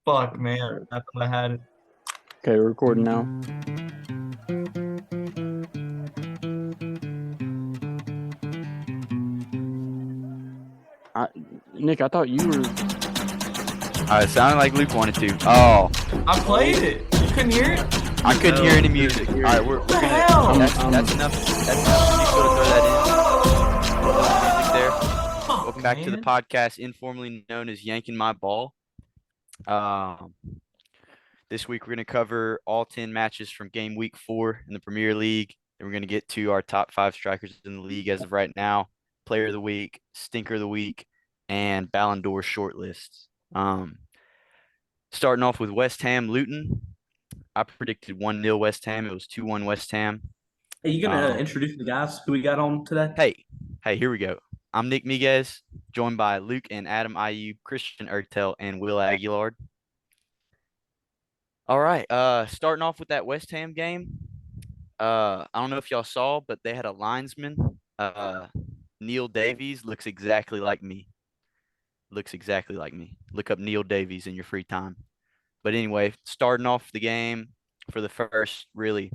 Fuck, man. I thought I had it. Okay, we're recording now. I, Nick, I thought you were. It sounded like Luke wanted to. Oh, I played it. You couldn't hear it? I couldn't hear any music. All right, we're What the gonna. hell? That's enough. That's enough for me to throw that in. Little music there. Fuck, Welcome back to the man. podcast, informally known as Yankin My Ball. Um, this week we're gonna cover all 10 matches from game week 4 in the Premier League. And we're gonna get to our top 5 strikers in the league as of right now, Player of the Week, Stinker of the Week, and Ballon D'Or shortlists. Starting off with West Ham Luton. I predicted 1-0 West Ham. It was 2-1 West Ham. Hey, you gonna Um, introduce the guys who we got on today? hey, here we go. I'm Nick Miguez, joined by Luke and Adam IU, Christian Ertel, and Will Aguilar. All right, starting off with that West Ham game. I don't know if y'all saw, but they had a linesman. Neil Davies looks exactly like me. Look up Neil Davies in your free time. But anyway, starting off the game for the first really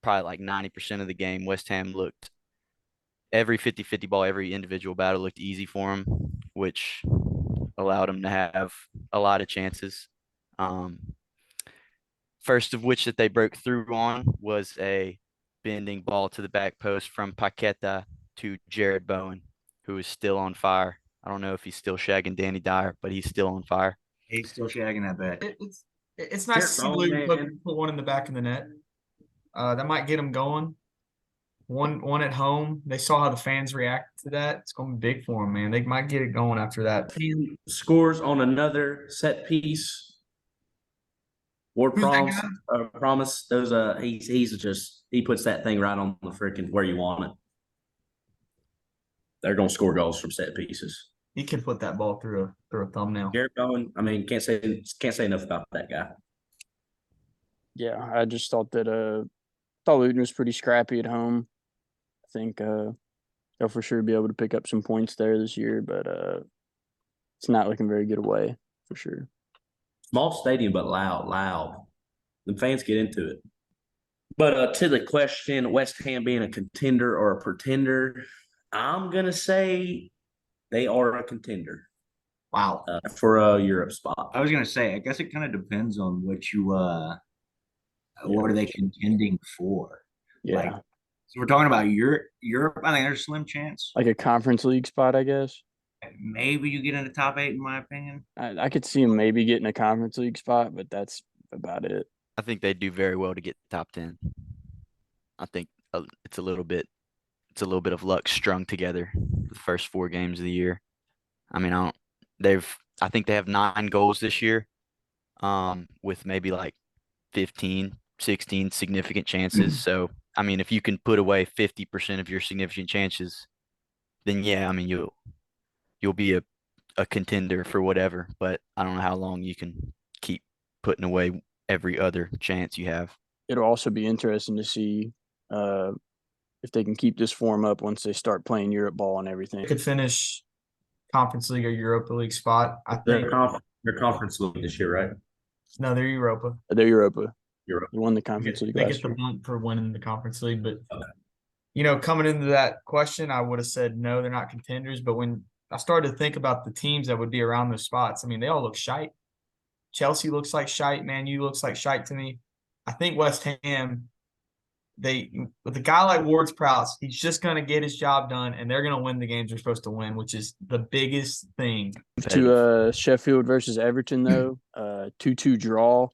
probably like 90% of the game, West Ham looked every 50-50 ball, every individual battle looked easy for them, which allowed them to have a lot of chances. First of which that they broke through on was a bending ball to the back post from Paqueta to Jared Bowen, who is still on fire. I don't know if he's still shagging Danny Dyer, but he's still on fire. He's still shagging that bet. It's nice to see Luke put one in the back of the net. That might get them going. One at home. They saw how the fans react to that. It's going to be big for them, man. They might get it going after that. He scores on another set piece. Ward Who's that promise. Those he puts that thing right on the freaking where you want it. They're gonna score goals from set pieces. He can put that ball through a thumbnail. Garrett Bowen, I mean, can't say enough about that guy. Yeah, I just thought that thought Luton was pretty scrappy at home. I think they'll for sure be able to pick up some points there this year, but it's not looking very good away for sure. Small stadium, but loud. The fans get into it. But to the question, West Ham being a contender or a pretender, I'm going to say they are a contender. Wow. For a Europe spot. I was gonna say, I guess it kind of depends on what you what are they contending for? Yeah. Like, so we're talking about Europe. I think there's a slim chance. Like a conference league spot, I guess. Maybe you get in the top 8, in my opinion. I could see them maybe getting a conference league spot, but that's about it. I think they do very well to get the top 10. I think it's a little bit of luck strung together the first 4 games of the year. I mean, I think they have 9 goals this year, with maybe like 15, 16 significant chances. So, I mean, if you can put away 50% of your significant chances, then yeah, I mean, you'll be a contender for whatever, but I don't know how long you can keep putting away every other chance you have. It'll also be interesting to see if they can keep this form up once they start playing Europe ball and everything. They could finish Conference League or Europa League spot. I think They're conference league this year, right? no, they're Europa. They're Europa. Europe. They won the conference league They last get the year. bump for winning the Conference League, but Okay. coming into that question, I would have said no, they're not contenders. But when I started to think about the teams that would be around those spots, I mean, they all look shite. Chelsea looks like shite. Man U looks like shite to me. I think West Ham, with a guy like Ward's Prowse, he's just going to get his job done, and they're going to win the games they're supposed to win, which is the biggest thing. To Sheffield versus Everton, though, 2-2 draw.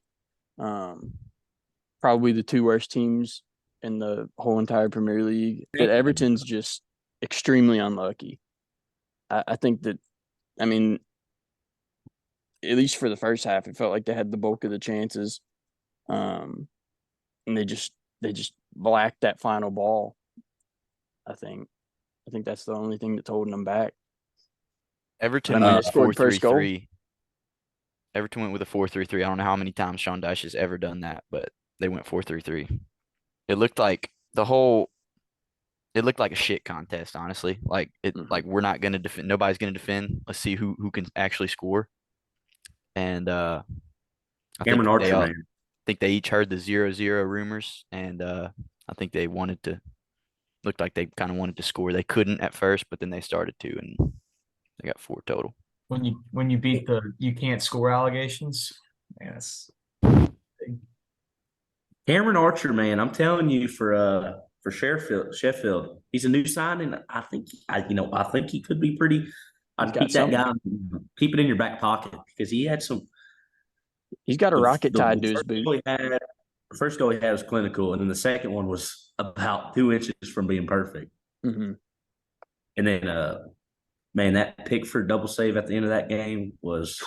Probably the 2 worst teams in the whole entire Premier League. But Everton's just extremely unlucky. I think that, I mean, at least for the first half, it felt like they had the bulk of the chances. And they just blacked that final ball. I think that's the only thing that's holding them back. Everton went 4-3-3. Everton went with a 4-3-3. I don't know how many times Sean Dyche has ever done that, but they went 4-3-3. It looked like a shit contest, honestly. Like we're not gonna defend. Nobody's gonna defend. Let's see who can actually score. And I think Cameron they Archer, all man. think they each heard the 0-0 rumors, and I think they looked like they kind of wanted to score. They couldn't at first, but then they started to, and they got 4 total. When you beat the you can't score allegations, man, that's Cameron Archer, man, I'm telling you for Sheffield, he's a new signing. I think I think he could be pretty. I'd got keep that something. guy, keep it in your back pocket because he had some. He's got a rocket tied to his first boot. goal he had, the first goal he had was clinical, and then the second one was about 2 inches from being perfect. Mm-hmm. And then, man, that Pickford double save at the end of that game was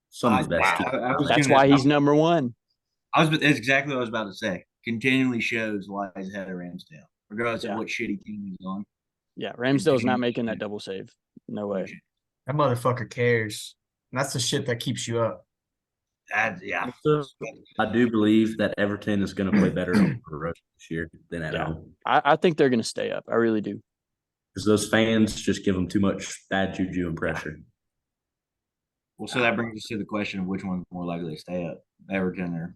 some of the best. That's why he's number one. That's exactly what I was about to say. Continually shows why he's ahead of Ramsdale, regardless of what shitty team he's on. Yeah, Ramsdale's not making that double save. No way. that motherfucker cares. And that's the shit that keeps you up. Yeah. I do believe that Everton is going to play better on the road this year than at home. I think they're going to stay up. I really do. Because those fans just give them too much bad juju and pressure. Well, so that brings us to the question of which one's more likely to stay up, Everton or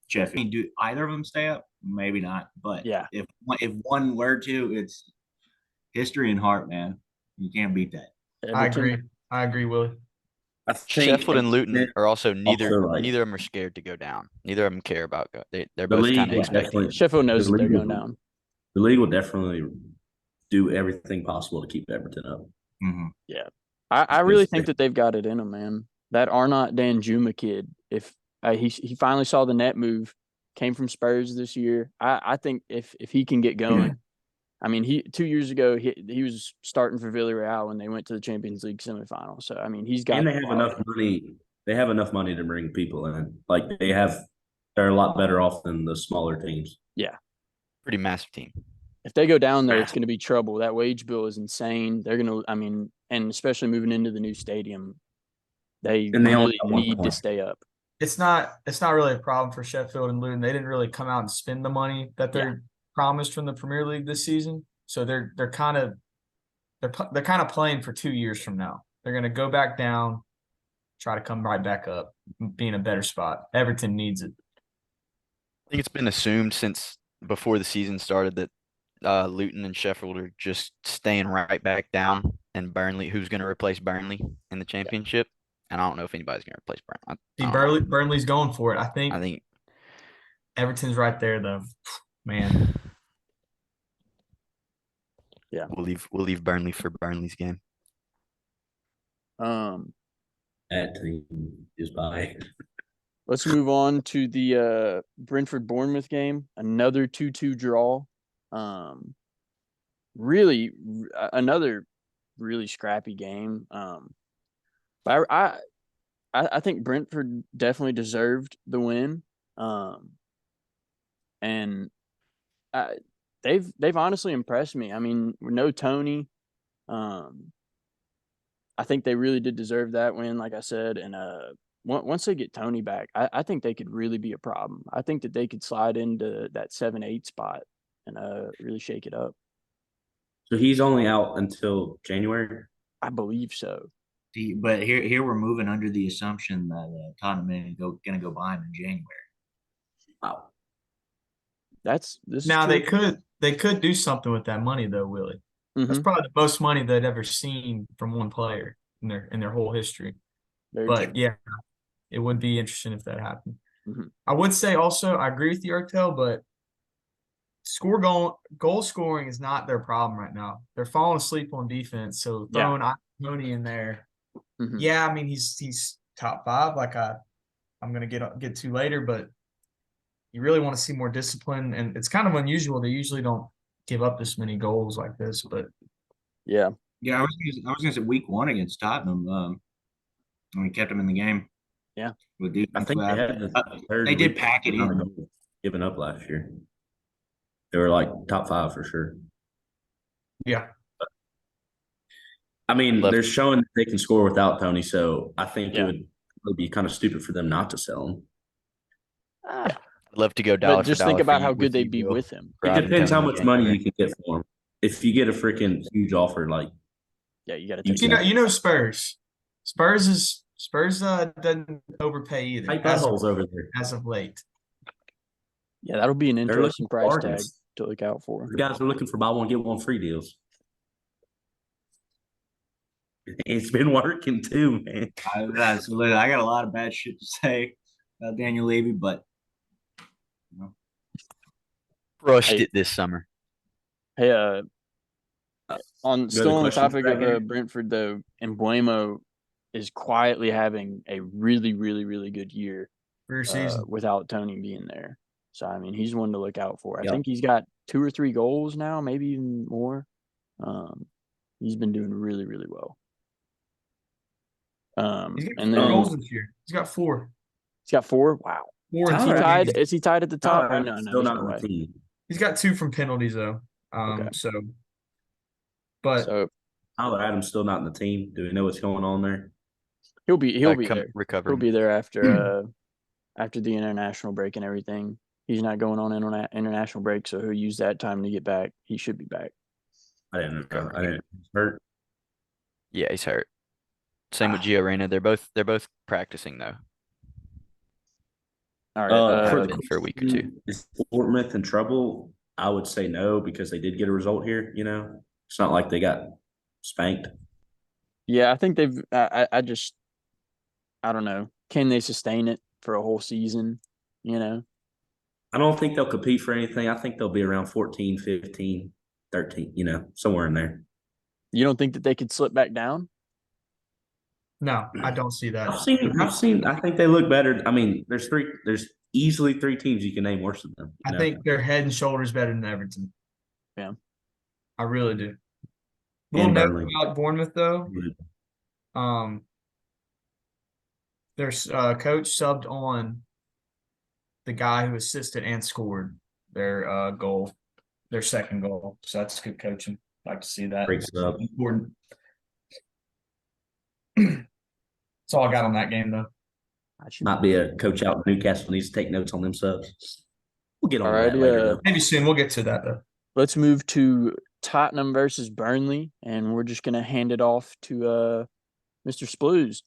Sheffield. I mean, do either of them stay up? Maybe not. But if one were to, it's history and heart, man. You can't beat that. Everton. I agree, Willie. I think Sheffield and Luton are also neither also, like, of them are scared to go down. Neither of them care about they're the both league kind of will expecting definitely it. Sheffield knows the that they're league going will- down. The league will definitely do everything possible to keep Everton up. Mm-hmm. Yeah. I really think that they've got it in them, man. That Arnott Danjuma kid, if he finally saw the net move, came from Spurs this year. I think if he can get going, I mean, 2 years ago he was starting for Villarreal when they went to the Champions League semifinal. So I mean, he's got. And they have enough money. They have enough money to bring people in. Like they're a lot better off than the smaller teams. Yeah. Pretty massive team. If they go down there, it's going to be trouble. That wage bill is insane. They're going to, I mean, and especially moving into the new stadium, they only really got 1 need to point. stay up. It's not really a problem for Sheffield and Luton. They didn't really come out and spend the money that they're promised from the Premier League this season. So they're kind of playing for 2 years from now. They're going to go back down, try to come right back up, be in a better spot. Everton needs it. I think it's been assumed since before the season started that Luton and Sheffield are just staying right back down, and Burnley, who's going to replace Burnley in the championship? And I don't know if anybody's going to replace Burnley. Burnley's going for it. I think Everton's right there, though. Man. Yeah, we'll leave Burnley for Burnley's game. That team is by. Let's move on to the Brentford-Bournemouth game. Another 2-2 draw. Really, another really scrappy game. But I think Brentford definitely deserved the win. And they've honestly impressed me. I mean, no Tony. I think they really did deserve that win, like I said. And once they get Tony back, I think they could really be a problem. I think that they could slide into that 7-8 spot and really shake it up. So he's only out until January? I believe so. But here we're moving under the assumption that Tottenham is going to go buy him in January. Wow. They could do something with that money though, Willie. Mm-hmm. That's probably the most money they'd ever seen from one player in their whole history. But yeah, it would be interesting if that happened. Mm-hmm. I would say also I agree with you, Artel, but goal scoring is not their problem right now. They're falling asleep on defense, so throwing Tony in there. Mm-hmm. Yeah, I mean he's top 5, like I'm gonna get to later, but you really want to see more discipline, and it's kind of unusual. They usually don't give up this many goals like this, but yeah, I was gonna say week 1 against Tottenham, and we kept them in the game. Yeah, with defense. I think they had the third. They did pack it in. Given up last year, they were like top 5 for sure. Yeah. I mean, they're showing that they can score without Tony, so I think it would be kind of stupid for them not to sell him. I'd love to go dollar but just for dollar think about for how you, good they'd be with him. It depends how much money you can get for him. If you get a freaking huge offer, like you got to. You know Spurs. Spurs Spurs doesn't overpay either Tight buttholes over there. as of late. Yeah, that'll be an They're interesting looking for price tag bargains. to look out for. The guys are looking for buy one get one free deals. It's been working too, man. I got a lot of bad shit to say about Daniel Levy, but Rushed Hey. it this summer. Hey, Go still to on the questions topic back in. of Brentford though, Embuemo is quietly having a really, really, really good year Season. without Tony being there. So I mean, he's one to look out for. I Yep. think he's got 2 or 3 goals now, maybe even more. He's been doing really, really well. He's got And 4 then goals this year. He's got 4. he's got 4. Wow. 4 Is and he 2 tied? games. Is he tied at the top? No, No, still there's not no on way. the team. He's got 2 from penalties though. Okay. But So Tyler Adams still not in the team. Do we know what's going on there? he'll be there. Recovering. He'll be there after the international break and everything. He's not going on international break, so he'll use that time to get back. He should be back. I didn't know. I didn't hurt. Yeah, he's hurt. Same with Gio Reyna. They're both practicing though. All right. For a week or 2. Is Bournemouth in trouble? I would say no because they did get a result here. You know, it's not like they got spanked. Yeah, I think they've. I don't know. Can they sustain it for a whole season? You know, I don't think they'll compete for anything. I think they'll be around 14, 15, 13, you know, somewhere in there. you don't think that they could slip back down? no, I don't see that. I've seen, I think they look better. I mean, there's easily 3 teams you can name worse than them. I think they're head and shoulders better than Everton. Yeah. I really do. And Little note Burnley. about Bournemouth though. Their coach subbed on the guy who assisted and scored their goal, their second goal. So that's good coaching. Like to see that. Great sub. Important. That's all I got on that game though. Might be a coach out in Newcastle needs to take notes on them subs. We'll get on that Alrighty, later. Though. Maybe soon. We'll get to that though. Let's move to Tottenham versus Burnley, and we're just gonna hand it off to Mr. Splues.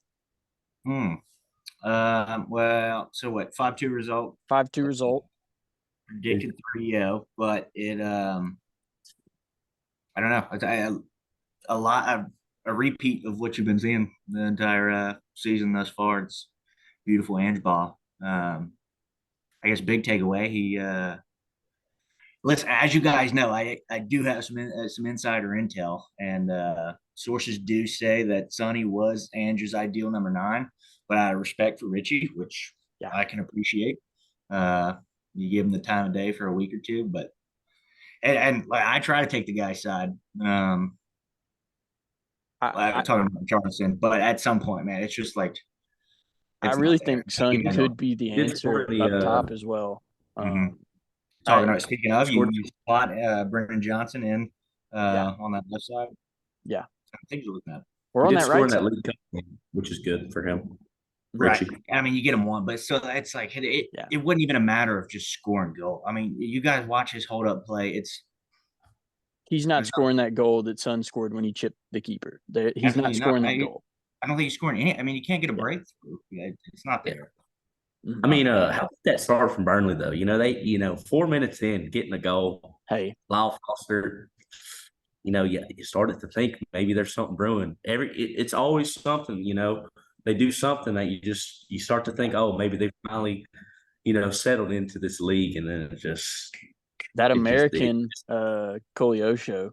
Well, so what? 5-2 result. 5-2 result. Predicted 3-0, but it I don't know. It's a lot of a repeat of what you've been seeing the entire season thus far. It's beautiful Ange ball. I guess big takeaway. He listen, as you guys know, I do have some insider intel, and sources do say that Sonny was Ange's ideal number 9, but out of respect for Richie, which I can appreciate, you give him the time of day for a week or 2, but and like I try to take the guy's side. I'm talking about Charleston, but at some point, man, it's just like I really think Son could be the answer up top as well. Speaking of, you spot Brendan Johnson in on that left side. Yeah, things are looking at. We're on that right side, league cup, which is good for him. Right. Richie. I mean, you get him one, but so it's like it wasn't even a matter of just scoring goal. I mean, you guys watch his hold up play. He's not scoring that goal that Son scored when he chipped the keeper. He's not scoring that goal. I don't think he's scoring any. I mean, you can't get a breakthrough. It's not there. I mean, how did that start from Burnley though? You know, 4 minutes in, getting a goal. Hey, Lyle Foster. You know, you started to think maybe there's something brewing. It's always something. You know, they do something that you start to think, oh, maybe they finally, settled into this league, and then it just that American Koleosho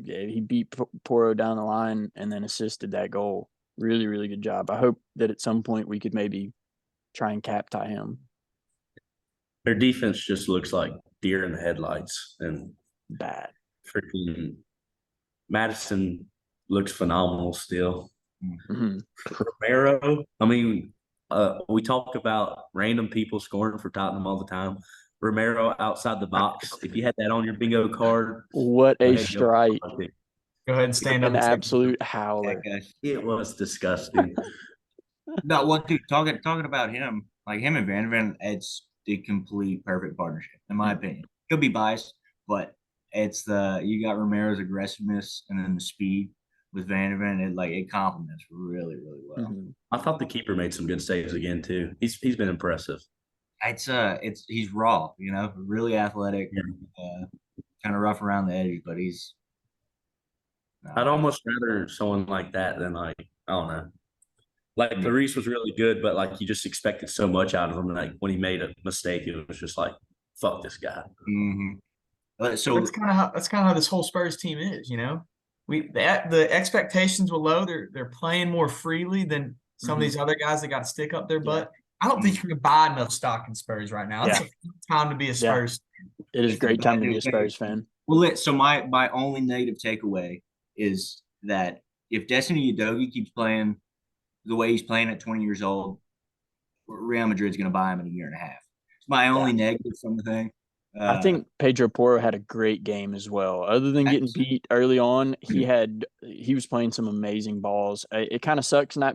he beat Porro down the line and then assisted that goal. Really, really good job. I hope that at some point we could maybe try and cap tie him. Their defense just looks like deer in the headlights and bad. Freaking Madison looks phenomenal still. Mm-hmm. Romero, I mean, we talk about random people scoring for Tottenham all the time. Romero outside the box. If you had that on your bingo card, what a strike! Go ahead and stand up. An absolute howler. It was disgusting. No, well, dude, talking about him, like him and Van Ven, it's the complete perfect partnership, in my opinion. Could be biased, but it's you got Romero's aggressiveness and then the speed. with Van Ven. It complements really, really well. Mm-hmm. I thought the keeper made some good saves again too. He's been impressive. He's raw, really athletic, kind of rough around the edge, but he's. I'd almost rather someone like that than I don't know. Like Paris was really good, but like you just expected so much out of him. Like when he made a mistake, it was just like, "Fuck this guy." Mm-hmm. So that's kind of how this whole Spurs team is. The expectations were low. They're playing more freely than some of these other guys that got to stick up their butt. I don't think you can buy enough stock in Spurs right now. It's a time to be a Spurs. It is a great time to be a Spurs fan. Well, so my only negative takeaway is that if Destiny Udogie keeps playing the way he's playing at 20 years old, Real Madrid's going to buy him in a year and a half. It's my only negative from the thing. I think Pedro Porro had a great game as well. Other than getting beat early on, he was playing some amazing balls. It kind of sucks not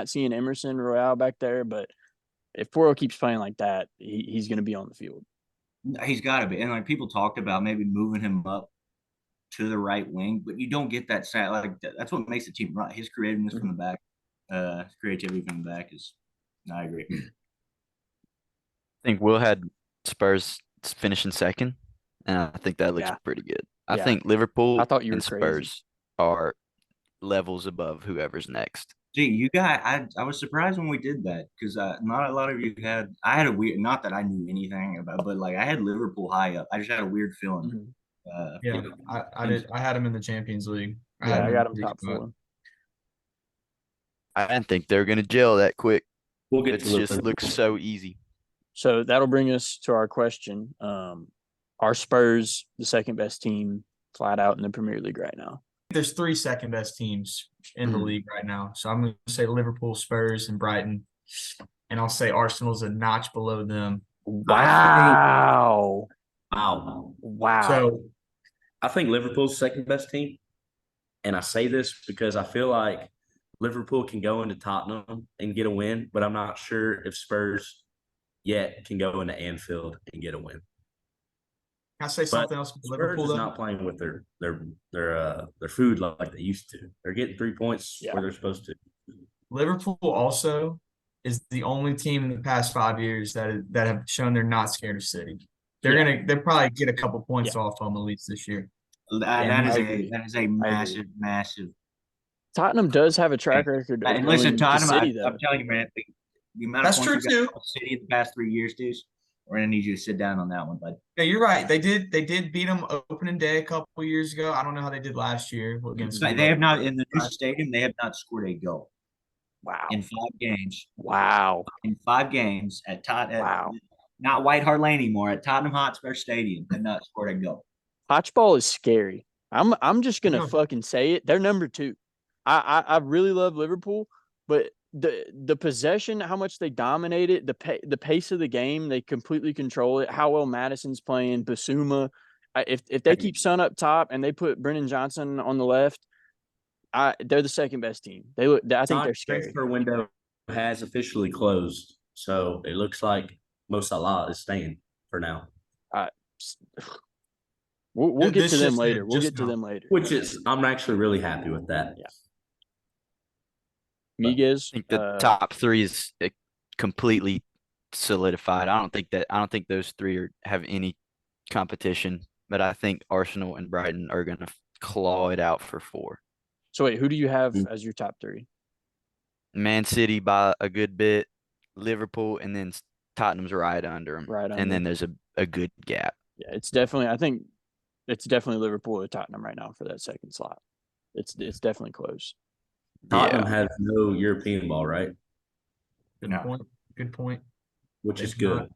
seeing Emerson Royale back there, but if Porro keeps playing like that, he's going to be on the field. He's got to be. And people talked about maybe moving him up to the right wing, but you don't get that that's what makes the team run. His creativeness from the back, creativity from the back is. I agree. I think Will had Spurs finishing second, and I think that looks pretty good. I think Liverpool and Spurs are levels above whoever's next. Gee, you guys, I was surprised when we did that because not a lot of you had. I had a weird, not that I knew anything about, but I had Liverpool high up. I just had a weird feeling. I did. I had him in the Champions League. I got him top 4. I didn't think they were going to gel that quick. It just looks so easy. So that'll bring us to our question. Are Spurs the second best team flat out in the Premier League right now? There's 3 second best teams in the league right now. So I'm going to say Liverpool, Spurs, and Brighton. And I'll say Arsenal's a notch below them. Wow. So I think Liverpool's second best team. And I say this because I feel like Liverpool can go into Tottenham and get a win, but I'm not sure if Spurs yet can go into Anfield and get a win. Can I say something else? Liverpool is not playing with their food like they used to. They're getting 3 points where they're supposed to. Liverpool also is the only team in the past 5 years that have shown they're not scared of City. They'll probably get a couple points off them at least this year. That is a massive. Tottenham does have a track record. And listen, Tottenham, I'm telling you, man, the amount of points you got from City in the past 3 years, dude. We're gonna need you to sit down on that one, bud. Yeah, you're right. They did beat them opening day a couple years ago. I don't know how they did last year against. They have not in the new stadium. They have not scored a goal. Wow. In 5 games. Wow. In 5 games at Tottenham. Wow. Not White Hart Lane anymore. At Tottenham Hotspur Stadium, have not scored a goal. Hotspur is scary. I'm just gonna fucking say it. They're number 2. I really love Liverpool, but the possession, how much they dominate it, the pace of the game, they completely control it. How well Madison's playing, Basuma. If they keep Son up top and they put Brennan Johnson on the left, they're the second best team. I think they're scary. Transfer window has officially closed, so it looks like Mo Salah is staying for now. We'll get to them later. Which is, I'm actually really happy with that. Yeah. Miguez, I think the top 3 is completely solidified. I don't think those 3 have any competition, but I think Arsenal and Brighton are going to claw it out for 4. So wait, who do you have as your top 3? Man City by a good bit, Liverpool, and then Tottenham's right under them. And then there's a good gap. Yeah, I think it's definitely Liverpool or Tottenham right now for that second slot. It's definitely close. Tottenham has no European ball, right? Good point. Which is good. Not.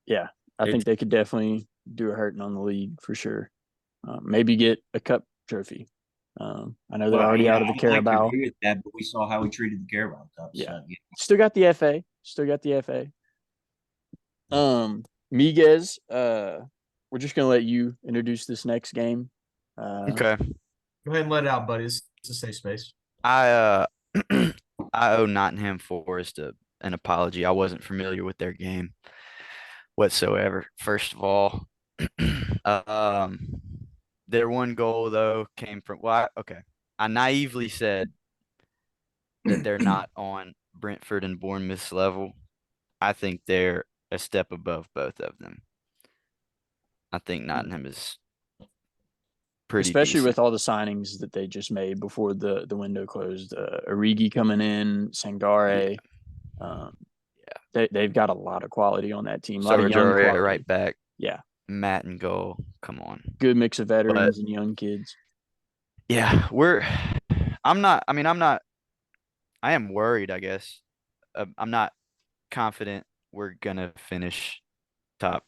Yeah, I think they could definitely do a hurting on the league for sure. Maybe get a cup trophy. I know they're already out of the Carabao. Agree with that, but we saw how we treated the Carabao Cup. Yeah. Still got the FA. Miguez, we're just gonna let you introduce this next game. Okay. Go ahead and let it out, buddy. It's a safe space. I owe Nottingham Forest an apology. I wasn't familiar with their game whatsoever. First of all, Their one goal though came from okay. I naively said that they're not on Brentford and Bournemouth's level. I think they're a step above both of them. I think Nottingham is pretty especially decent. with all the signings that they just made before the window closed. Origi coming in, Sangare. They've got a lot of quality on that team. A lot of young quality. Right back. Yeah. Matt and goal. Come on. Good mix of veterans and young kids. Yeah, I am worried, I guess. I'm not confident we're gonna finish top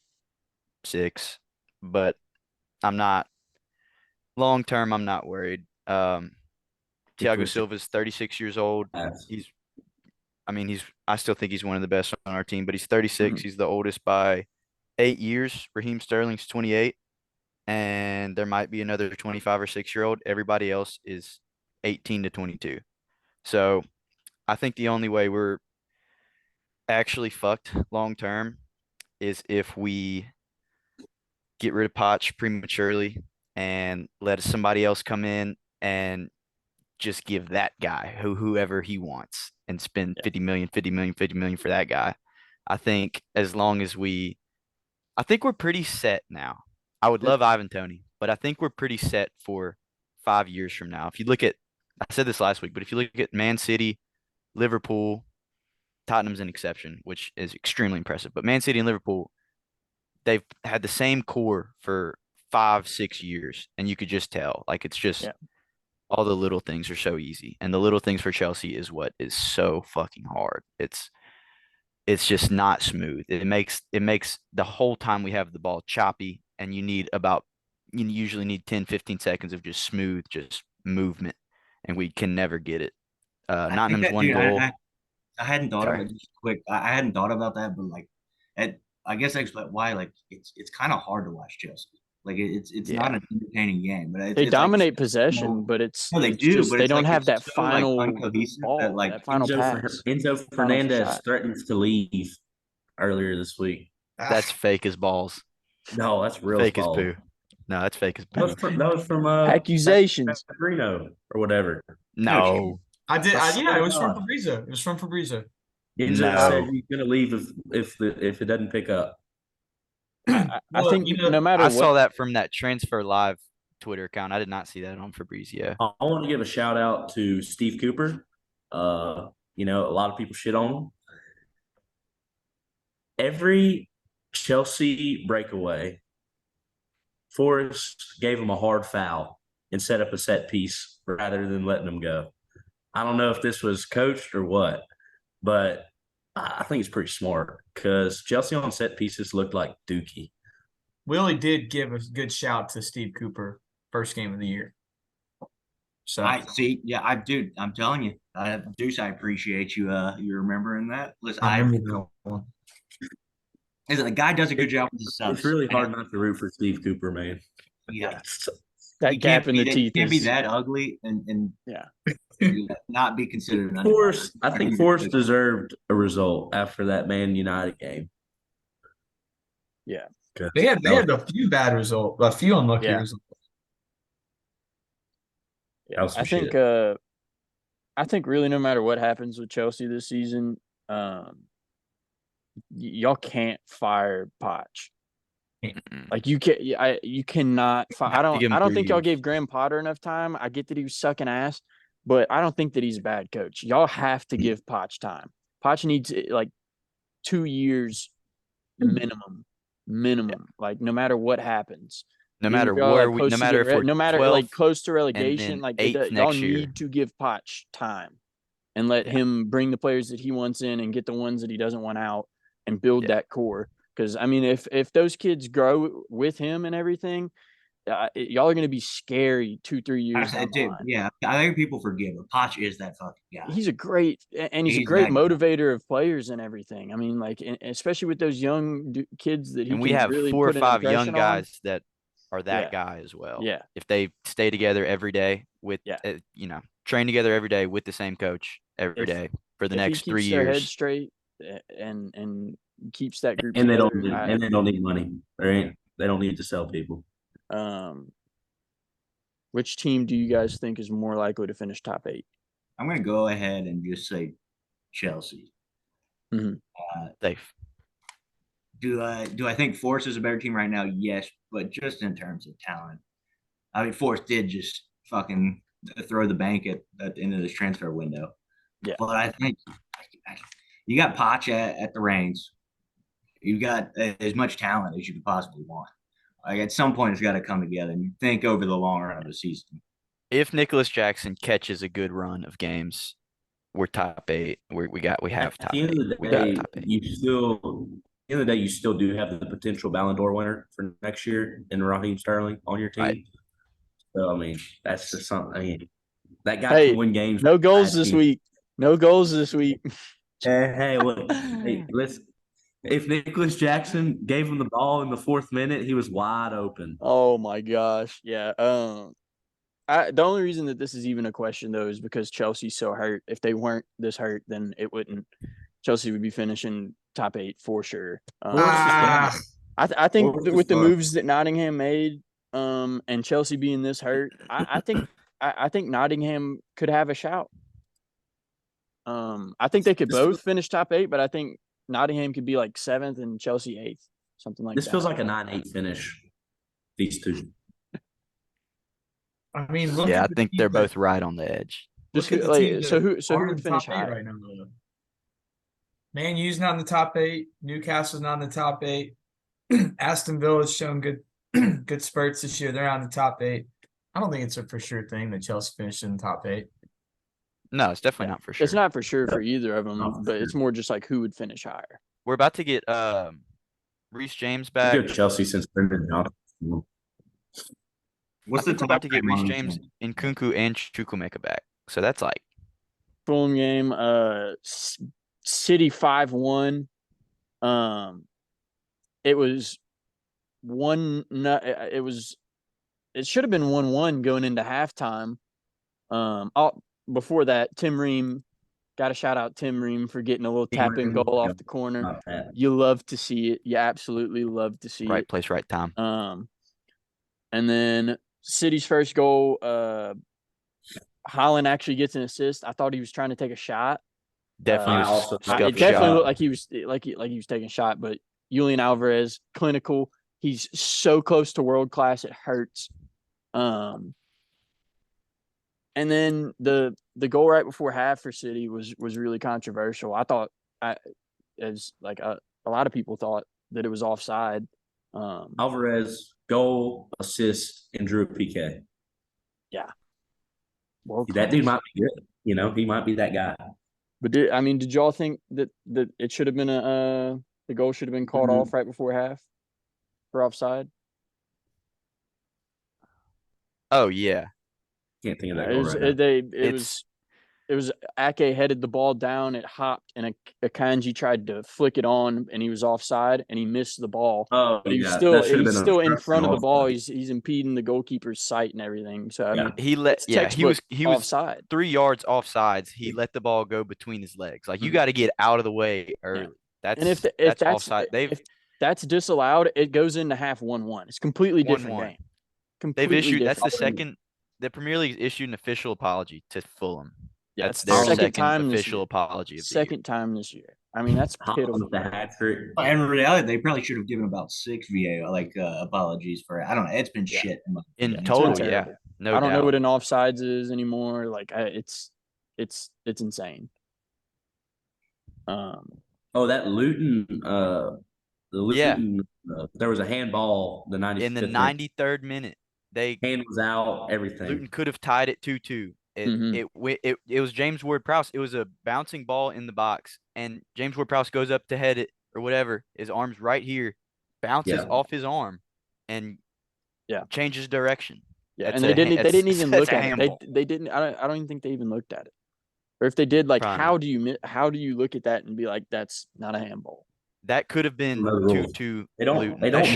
6, but I'm not long term. I'm not worried. Thiago Silva's 36 years old. I still think he's one of the best on our team, but he's 36. Mhm. He's the oldest by 8 years. Raheem Sterling's 28, and there might be another 25 or 6-year-old. Everybody else is 18 to 22. So I think the only way we're actually fucked long term is if we get rid of Poch prematurely and let somebody else come in and just give that guy whoever he wants and spend 50 million, 50 million, 50 million for that guy. I think as long as I think we're pretty set now. I would love Ivan Toney, but I think we're pretty set for 5 years from now. If you look at, I said this last week, but if you look at Man City, Liverpool, Tottenham's an exception, which is extremely impressive. But Man City and Liverpool, they've had the same core for 5, 6 years, and you could just tell. Like it's just all the little things are so easy, and the little things for Chelsea is what is so fucking hard. It's just not smooth. It makes the whole time we have the ball choppy, and you usually need 10, 15 seconds of just smooth, just movement, and we can never get it. Nottingham's one goal. I hadn't thought about it just quick. I hadn't thought about that, but like, I guess I explain why. Like, it's kind of hard to watch Chelsea. Like, it's not an entertaining game, but they dominate like, possession, but it's no, they do, just, but they it's don't like have that so, final like, uncohesive ball, that like that final pass. Enzo Fernandez threatens to leave earlier this week. That's fake as balls. No, that's real fake as poo. No, that's fake as poo. That was from accusations Reno or whatever. No, it was from Fabrizio. It was from Fabrizio. Enzo said he's gonna leave if it doesn't pick up. I think no matter what. I saw that from that Transfer Live Twitter account. I did not see that on Fabrizio. I want to give a shout out to Steve Cooper. A lot of people shit on him. Every Chelsea breakaway, Forrest gave him a hard foul and set up a set piece rather than letting them go. I don't know if this was coached or what, but I think it's pretty smart because Chelsea on set pieces looked like dookie. Willie did give a good shout to Steve Cooper, first game of the year. So I see. Yeah, I do. I'm telling you, Deuce, I appreciate you. You remembering that? Listen, I remember that one. Listen, the guy does a good job with the subs. It's really hard not to root for Steve Cooper, man. Yeah, that gap in the teeth can't be that ugly and not be considered. I think Forrest deserved a result after that Man United game. Yeah, they had a few bad results, a few unlucky results. Yeah, I think really no matter what happens with Chelsea this season, y'all can't fire Poch. Like you cannot. I don't think y'all gave Graham Potter enough time. I get that he was sucking ass, but I don't think that he's a bad coach. Y'all have to give Poch time. Poch needs like 2 years minimum. Like no matter what happens. No matter where no matter like close to relegation, like y'all need to give Poch time and let him bring the players that he wants in and get the ones that he doesn't want out and build that core. Because I mean, if those kids grow with him and everything, y'all are going to be scary 2-3 years. I think people forget, but Poch is that fucking guy. He's a great motivator of players and everything. I mean, like especially with those young kids that he and we have really 4 or 5 young guys that are that guy as well. Yeah, if they stay together every day with train together every day with the same coach every day for the next 3 years. Their head straight and keeps that group and together. They don't need money, right? They don't need to sell people. Which team do you guys think is more likely to finish top 8? I'm going to go ahead and just say Chelsea. Mm-hmm. Safe. Do I think Force is a better team right now? Yes, but just in terms of talent. I mean, Force did just fucking throw the bank at the end of this transfer window. Yeah. But I think you got Poch at the reins. You've got as much talent as you could possibly want. Like at some point, it's got to come together. And you think over the long run of the season. If Nicholas Jackson catches a good run of games, we're top 8. We have top 8. We got top 8. At the end of the day, you still do have the potential Ballon d'Or winner for next year in Raheem Sterling on your team. Right. So I mean, that's just something. I mean, that guy can win games. No goals this week. No goals this week. Listen. If Nicholas Jackson gave him the ball in the 4th minute, he was wide open. Oh my gosh, yeah. The only reason that this is even a question though is because Chelsea's so hurt. If they weren't this hurt, then it wouldn't. Chelsea would be finishing top 8 for sure. I think with the moves that Nottingham made, and Chelsea being this hurt, I think Nottingham could have a shout. I think they could both finish top 8, but I think Nottingham could be like 7th and Chelsea 8th, something like that. This feels like a 9-8 finish. These two. I mean, I think they're both right on the edge. Just like so, who would finish high right now? Man U's not in the top 8. Newcastle's not in the top 8. Aston Villa's shown good spurts this year. They're on the top 8. I don't think it's a for sure thing that Chelsea finished in the top 8. No, it's definitely not for sure. It's not for sure for either of them, but it's more just like who would finish higher. We're about to get Reece James back. Good Chelsea since Brendan Johnson. What's the about to get Reece James, Nkunku, and Chukwuemeka back? So that's like Fulham game. City 5-1. It was one. It should have been 1-1 going into halftime. Before that, Tim Ream, got to shout out Tim Ream for getting a little tap-in goal off the corner. You love to see it. You absolutely love to see it. Right place, right time. And then City's first goal, Haaland actually gets an assist. I thought he was trying to take a shot. Definitely, it definitely looked like he was taking a shot. But Julian Alvarez, clinical. He's so close to world class, it hurts. And then the goal right before half for City was really controversial. I thought, as like a lot of people thought that it was offside. Alvarez goal, assist, and drew a PK. Yeah, that dude might be good. You know, he might be that guy. But did y'all think that it should have been the goal should have been called off right before half for offside? Oh yeah. Can't think of that. It was Ake headed the ball down, it hopped, and Akanji tried to flick it on, and he was offside, and he missed the ball. Oh, but he's still in front of the ball. He's impeding the goalkeeper's sight and everything. So I mean, he was offside. 3 yards offsides. He let the ball go between his legs. Like you got to get out of the way early. Yeah. If that's offside, if that's disallowed, it goes into half 1-1. It's completely different game. They've issued that's the second. The Premier League issued an official apology to Fulham. Yeah, that's their second official apology. Second time this year. I mean, that's pitiful. In reality, they probably should have given about 6 apologies for it. I don't know. It's been shit. In total, yeah. No, I don't know what an offsides is anymore. Like it's insane. That Luton. There was a handball. In the 93rd minute. Hand was out. Everything. Luton could have tied it 2-2. It was James Ward-Prowse. It was a bouncing ball in the box, and James Ward-Prowse goes up to head it or whatever. His arm's right here, bounces off his arm, and changes direction. Yeah, and they didn't even look at it. They didn't. I don't even think they even looked at it. Or if they did, like, how do you look at that and be like, that's not a handball? That could have been 2-2. Luton. It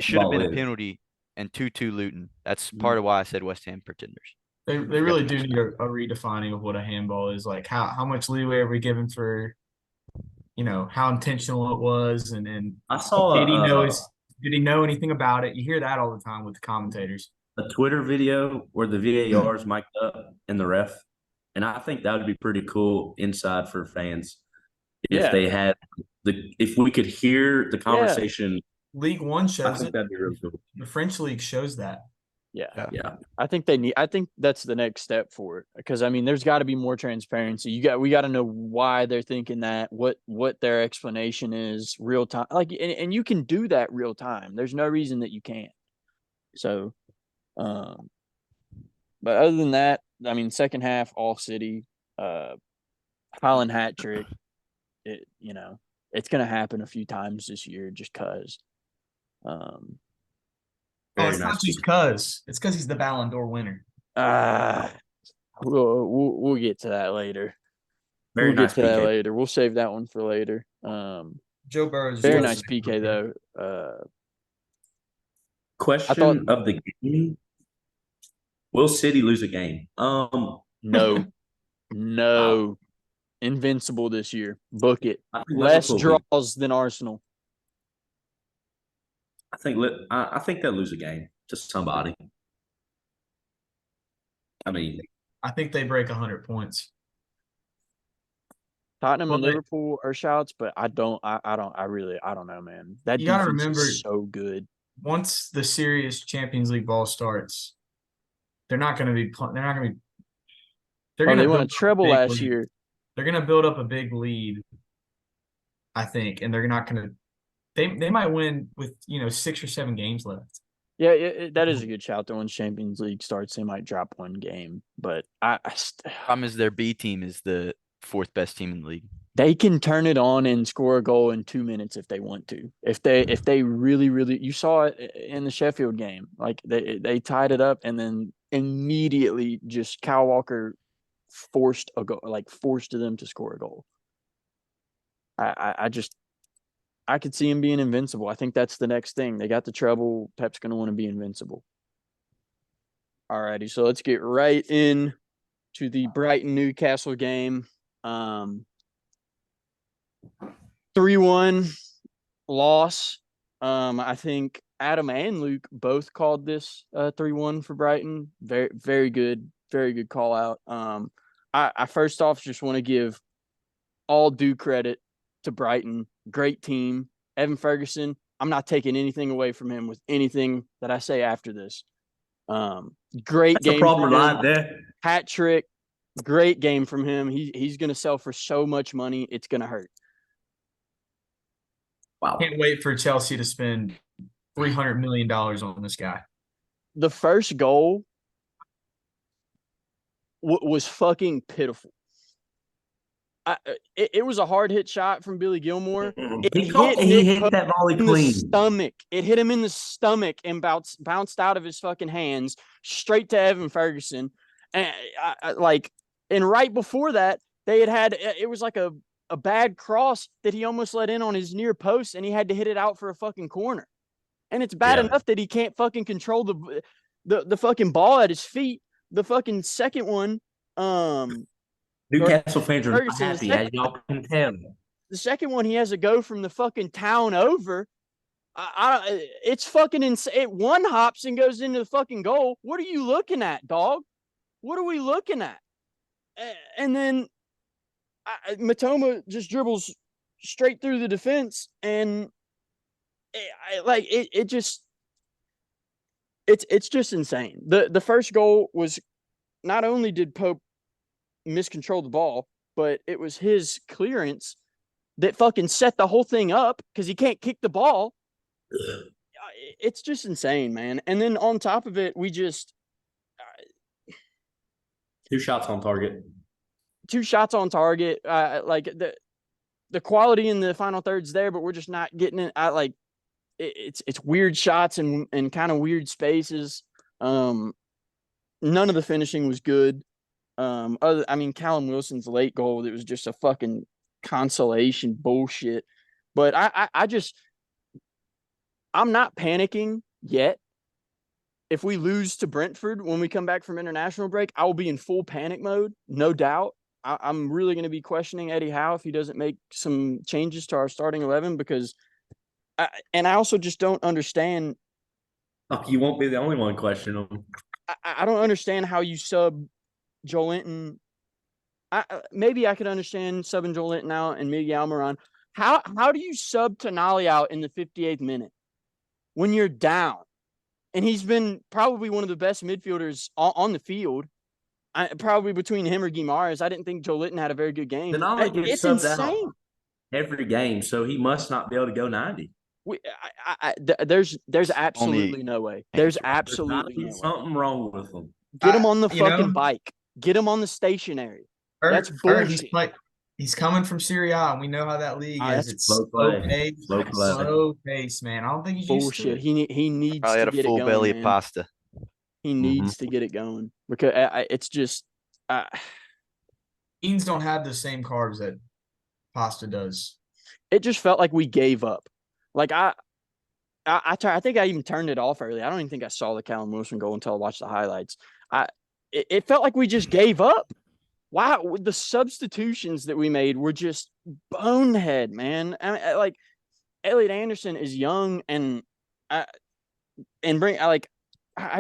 should have been a penalty. And 2-2 Luton. That's part of why I said West Ham pretenders. They really do need a redefining of what a handball is. Like how much leeway are we given for, how intentional it was, and I saw did he know anything about it? You hear that all the time with the commentators. a Twitter video where the VAR is mic'd up and the ref, and I think that would be pretty cool inside for fans if they had if we could hear the conversation. League One I shows think it. that'd be really cool. The French league shows that. Yeah. I think that's the next step for it, because I mean there's got to be more transparency. We got to know why they're thinking that, what their explanation is, real time, like, and you can do that real time. There's no reason that you can't. So but other than that, I mean, second half, all City, Holland hat trick. It's gonna happen a few times this year just cause. It's not just cause. It's because he's the Ballon d'Or winner. We'll get to that later. We'll get to that later. We'll save that one for later. Joe Burrow's very nice PK though. Question of the game: will City lose a game? No. Invincible this year. Book it. Less draws than Arsenal. I think they'll lose a game to somebody. I mean, I think they break 100 points. Tottenham and Liverpool are shouts, but I don't know, man. That defense is so good. Once the serious Champions League ball starts, they're not going to be. They won a treble last year. They're going to build up a big lead, I think, and they're not going to. They might win with 6 or 7 games left. Yeah, that is a good shout. Though once Champions League starts, they might drop one game. But problem is their B team is the 4th best team in the league. They can turn it on and score a goal in 2 minutes if they want to. If they really, you saw it in the Sheffield game. Like they tied it up and then immediately just Kyle Walker forced a goal, like forced them to score a goal. I could see him being invincible. I think that's the next thing. They got the treble. Pep's going to want to be invincible. All righty, so let's get right in to the Brighton Newcastle game. 3-1 loss. I think Adam and Luke both called this 3-1 for Brighton. Very, very good call out. I first off just want to give all due credit to Brighton. Great team. Evan Ferguson, I'm not taking anything away from him with anything that I say after this. Great game. Proper line there. Hat trick. Great game from him. He's going to sell for so much money. It's going to hurt. Wow. Can't wait for Chelsea to spend $300 million on this guy. The first goal was fucking pitiful. It was a hard hit shot from Billy Gilmore. He hit that volley clean. Stomach. It hit him in the stomach and bounced out of his fucking hands straight to Evan Ferguson. And and right before that, they had it was like a bad cross that he almost let in on his near post, and he had to hit it out for a fucking corner. And it's bad enough that he can't fucking control the fucking ball at his feet. The fucking second one, Newcastle fans are not happy, as y'all can tell. The second one, he has to go from the fucking town over. It's fucking insane. It one hops and goes into the fucking goal. What are you looking at, dog? What are we looking at? And then Matoma just dribbles straight through the defense, and it's just insane. The first goal was, not only did Pope miscontrol the ball, but it was his clearance that fucking set the whole thing up because he can't kick the ball. It's just insane, man. And then on top of it, we just 2 shots on target. 2 shots on target. The quality in the final third's there, but we're just not getting it. It's weird shots and kind of weird spaces. None of the finishing was good. Callum Wilson's late goal, it was just a fucking consolation bullshit. But I'm not panicking yet. If we lose to Brentford when we come back from international break, I will be in full panic mode, no doubt. I'm really going to be questioning Eddie Howe if he doesn't make some changes to our starting 11, because I also just don't understand Oh, you won't be the only one questioning him. I don't understand how you sub Joel Linton. Maybe I could understand subbing Joel Linton out and Miguel Almiron. How do you sub Tonali out in the 58th minute when you're down? And he's been probably one of the best midfielders on the field. Probably between him or Guimaraes. I didn't think Joe Linton had a very good game. Denali gets It's subbed insane. out every game, so he must not be able to go 90. There's absolutely no way. There's absolutely no way. Something wrong with him. Get him on the fucking bike. Get him on the stationary. That's bullshit. He's coming from Serie A, and we know how that league is. It's slow pace, man. I don't think he's used to it. He needs Probably to had a get full it going, belly man. of pasta. He needs to get it going because it's just. Beans don't have the same carbs that pasta does. It just felt like we gave up. Like I think I even turned it off early. I don't even think I saw the Callum Wilson goal until I watched the highlights. It felt like we just gave up. Wow, the substitutions that we made were just bonehead, man. I mean, like Elliot Anderson is young I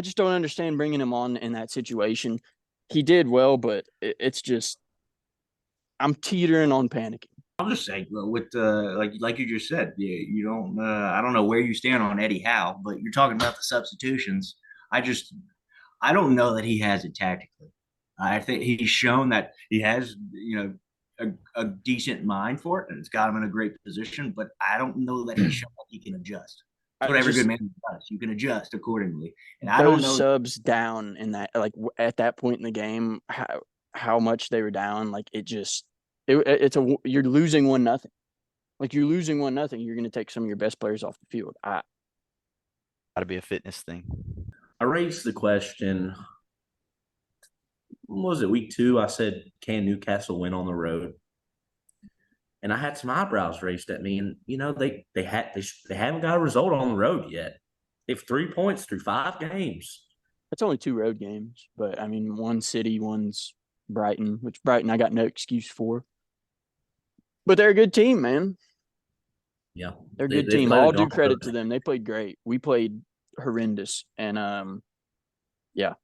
just don't understand bringing him on in that situation. He did well, but it's just I'm teetering on panicking. I'm just saying, with like you just said, you don't. I don't know where you stand on Eddie Howe, but you're talking about the substitutions. I don't know that he has it tactically. I think he's shown that he has, a decent mind for it, and it's got him in a great position. But I don't know that he's shown that he can adjust. That's what every good man does. You can adjust accordingly. And I don't know subs down in that, like at that point in the game, how much they were down. Like you're losing 1-0. Like you're losing 1-0. You're going to take some of your best players off the field. Got to be a fitness thing. I raised the question. When was it, week 2? I said, can Newcastle win on the road? And I had some eyebrows raised at me. And, they haven't got a result on the road yet. They have 3 points through 5 games. That's only 2 road games. But, I mean, one's City, one's Brighton, which Brighton I got no excuse for. But they're a good team, man. Yeah. They're a good team. All due credit to them. They played great. We played horrendous. And, yeah,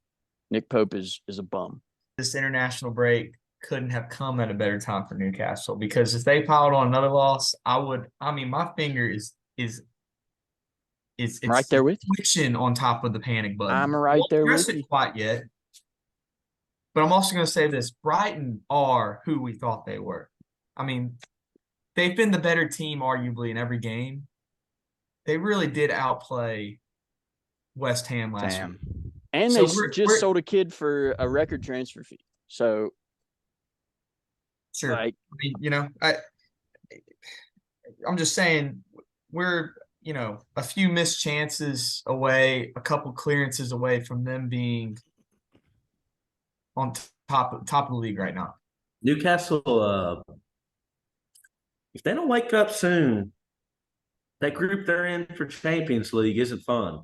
Nick Pope is a bum. This international break couldn't have come at a better time for Newcastle, because if they piled on another loss, my finger is right there with you. Twitching on top of the panic button. I'm right there with you. Quite yet. But I'm also going to say this: Brighton are who we thought they were. I mean, they've been the better team arguably in every game. They really did outplay West Ham last week. And they just sold a kid for a record transfer fee. So, sure. I'm just saying we're, a few missed chances away, a couple clearances away from them being on top of the league right now. Newcastle, if they don't wake up soon, that group they're in for Champions League isn't fun.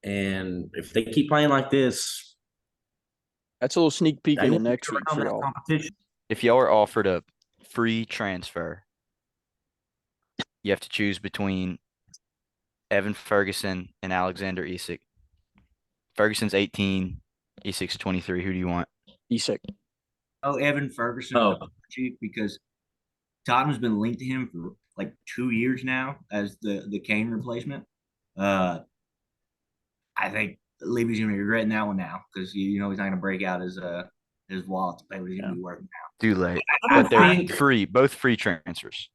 And if they keep playing like this, that's a little sneak peek in the next week for y'all. If y'all are offered a free transfer, you have to choose between Evan Ferguson and Alexander Isak. Ferguson's 18, Isak's 23. Who do you want? Isak. Oh, Evan Ferguson. Because Tottenham's been linked to him for like 2 years now as the Kane replacement. I think Levy's going to be regretting that one now, because he's not going to break out his wallet to pay what he's going to be working now. Too late. But they're free, both free transfers.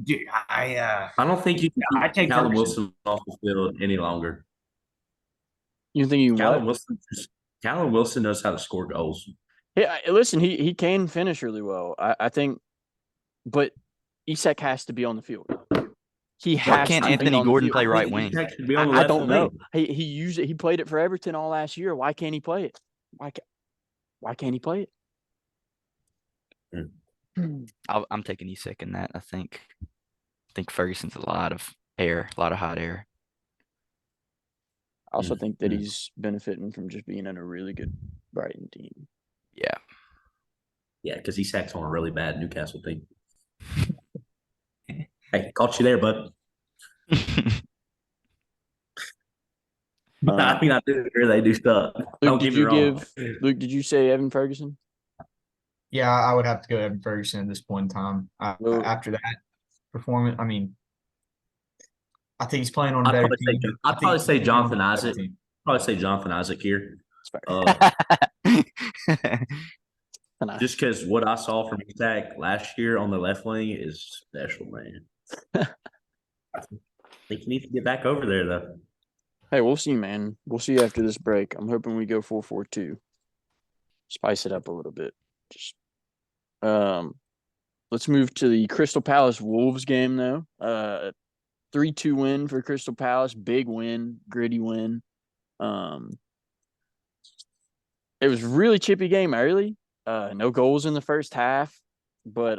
Dude, I don't think you can take Callum Wilson off the field any longer. You think you Callum Wilson knows how to score goals. Yeah, listen, he can finish really well. I think, but Isak has to be on the field. He has. Why can't Anthony Gordon play right wing? I don't know. He played it for Everton all last year. Why can't he play it? Why can't he play it? I'm taking Isak in that. I think Ferguson's a lot of hot air. I also think that he's benefiting from just being in a really good Brighton team. Yeah. Yeah, because Isak's on a really bad Newcastle team. Hey, caught you there, bud. I mean, I do agree they do suck. Don't get me wrong. Luke, did you say Evan Ferguson? Yeah, I would have to go Evan Ferguson at this point in time. After that performance, I mean, I think he's playing on a better team. I'd probably say Jonathan Isaac. Probably say Jonathan Isaac here. Just because what I saw from Zach last year on the left wing is special, man. I think he needs to get back over there, though. Hey, we'll see, man. We'll see after this break. I'm hoping we go 4-4-2. Spice it up a little bit. Just let's move to the Crystal Palace Wolves game, though. 3-2 win for Crystal Palace. Big win, gritty win. It was really chippy game early. No goals in the first half, but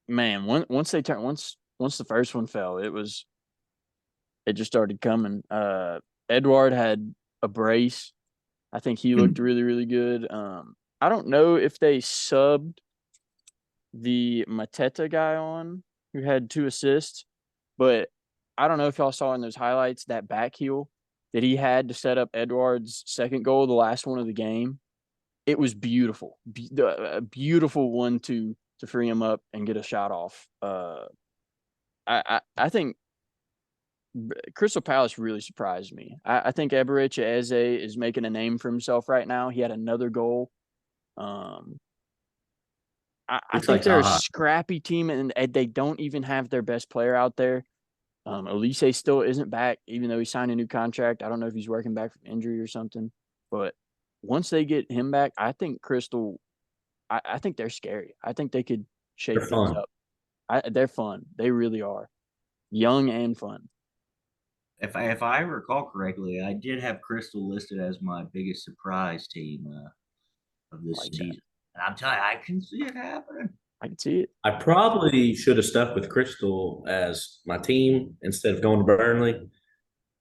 man, once the first one fell, it just started coming. Edouard had a brace. I think he looked really, really good. I don't know if they subbed the Mateta guy on who had 2 assists, but I don't know if y'all saw in those highlights that back heel that he had to set up Edouard's second goal, the last one of the game. It was beautiful. A beautiful 1-2 to free him up and get a shot off. I think Crystal Palace really surprised me. I think Eberechi Eze is making a name for himself right now. He had another goal. I think they're a scrappy team, and they don't even have their best player out there. Elise still isn't back, even though he signed a new contract. I don't know if he's working back from injury or something. But once they get him back, I think Crystal – I think they're scary. I think they could shake things up. They're fun. They really are. Young and fun. If I recall correctly, I did have Crystal listed as my biggest surprise team of this season. And I'm telling you, I can see it happening. I can see it. I probably should have stuck with Crystal as my team instead of going to Burnley.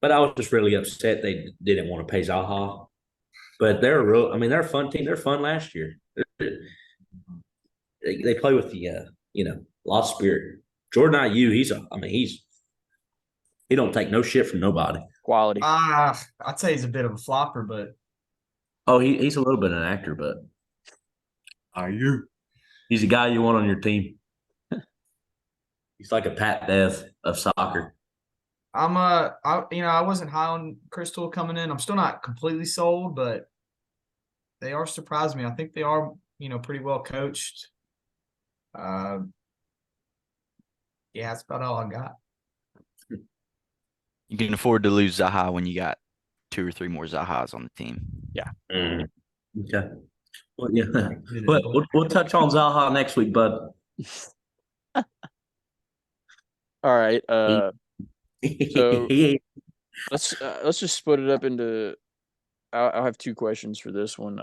But I was just really upset they didn't want to pay Zaha. But they're they're a fun team. They're fun last year. They play with the lost spirit. Jordan Ayew, he don't take no shit from nobody. Quality. I'd say he's a bit of a flopper, but he's a little bit of an actor, but Ayew, he's a guy you want on your team. He's like a Pat Bev of soccer. I wasn't high on Crystal coming in. I'm still not completely sold, but they are surprising me. I think they are, pretty well coached. Yeah, that's about all I got. You can afford to lose Zaha when you got 2 or 3 more Zahas on the team. Yeah. Okay. Well, yeah. We'll touch on Zaha next week, bud. All right. So let's just split it up into. I'll have 2 questions for this one.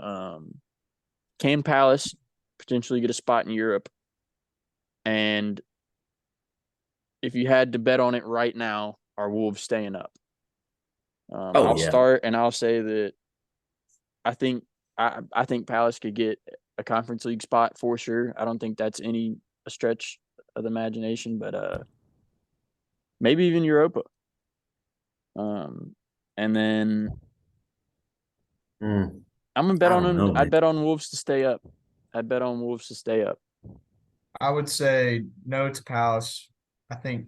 Can Palace potentially get a spot in Europe? And if you had to bet on it right now, are Wolves staying up? I'll start, and I'll say that I think Palace could get a Conference League spot for sure. I don't think that's a stretch of the imagination, but maybe even Europa. And then I'm gonna bet on them. I'd bet on Wolves to stay up. I would say no to Palace. I think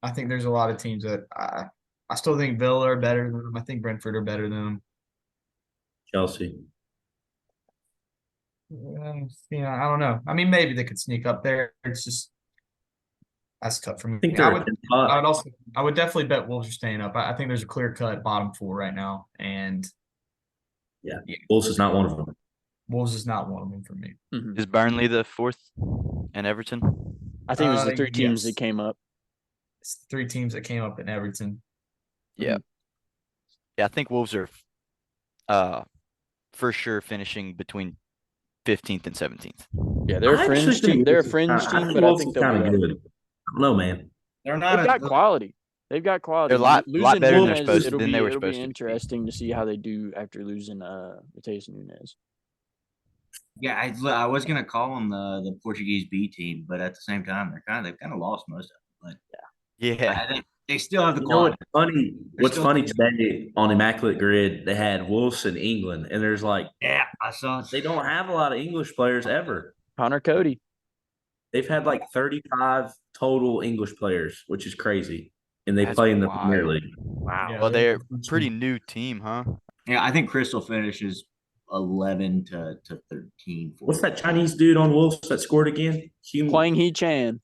there's a lot of teams that I still think Villa are better than them. I think Brentford are better than them. Chelsea. I don't know. I mean, maybe they could sneak up there. It's just that's tough for me. I would definitely bet Wolves are staying up. I think there's a clear-cut bottom 4 right now, and Wolves is not one of them. Wolves is not one of them for me. Is Burnley the 4th and Everton? I think it was the 3 teams that came up. It's the 3 teams that came up in Everton. Yeah. Yeah, I think Wolves are for sure finishing between 15th and 17th. Yeah, they're a fringe team. They're a fringe team, but I think they'll be good. I don't know, man. They've got quality. They've got quality. They're a lot better than they're supposed to. It'll be interesting to see how they do after losing Matheus Nunes. Yeah, I was gonna call them the Portuguese B team, but at the same time, they've kind of lost most of them. But yeah, they still have the You know quality. what's funny? They're What's still funny good. today on Immaculate Grid, they had Wolves in England, and there's like Yeah, I saw it. they don't have a lot of English players ever. Connor Cody. They've had like 35 total English players, which is crazy, and they That's play in the Premier wild. League. Wow. Yeah, Well, they're that's what pretty you- new team, huh? Yeah, I think Crystal finishes 11 to 13. What's that Chinese dude on Wolves that scored again? Huang He Chan.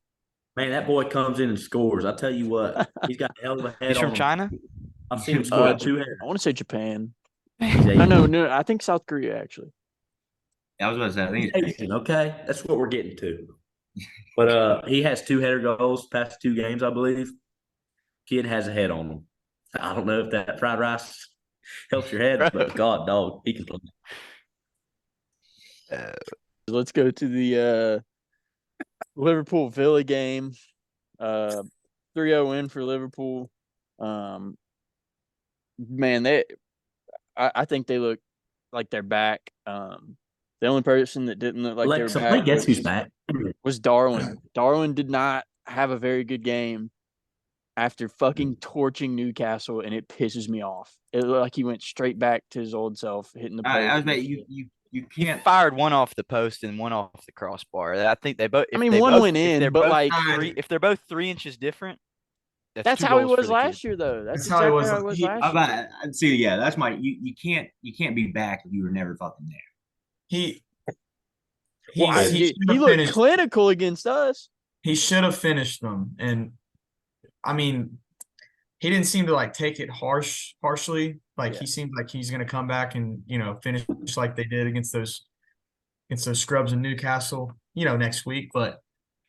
Man, that boy comes in and scores. I tell you what, he's got a hell of a head He's on from him. China? I've seen him score two I headers. want to say Japan. He's No. I think South Korea actually. I was about to say, I think He's it's Asian, okay, that's what we're getting to. But he has two header goals past 2 games, I believe. Kid has a head on him. I don't know if that fried rice helps your head, but God, dog, he can play. Let's go to the Liverpool Villa game. 3-0 win for Liverpool. Man, I think they look like they're back. The only person that didn't look like Alexa, they were play back Guess Who's Back. was Darwin. Darwin did not have a very good game after fucking torching Newcastle, and it pisses me off. It looked like he went straight back to his old self, hitting the post. I was about you He can't fired one off the post and one off the crossbar. I think they both. I mean, one went in, but like if they're both 3 inches different, that's two how he goals for was the last kid. year, though. That's how he exactly was. how he was last I'm year. about see, yeah, that's my you can't be back if you were never fucking there. He He should have looked finished. clinical against us. He should have finished them, and I mean, he didn't seem to like take it harshly. Like he seemed like he's gonna come back and finish like they did against those scrubs in Newcastle, next week. But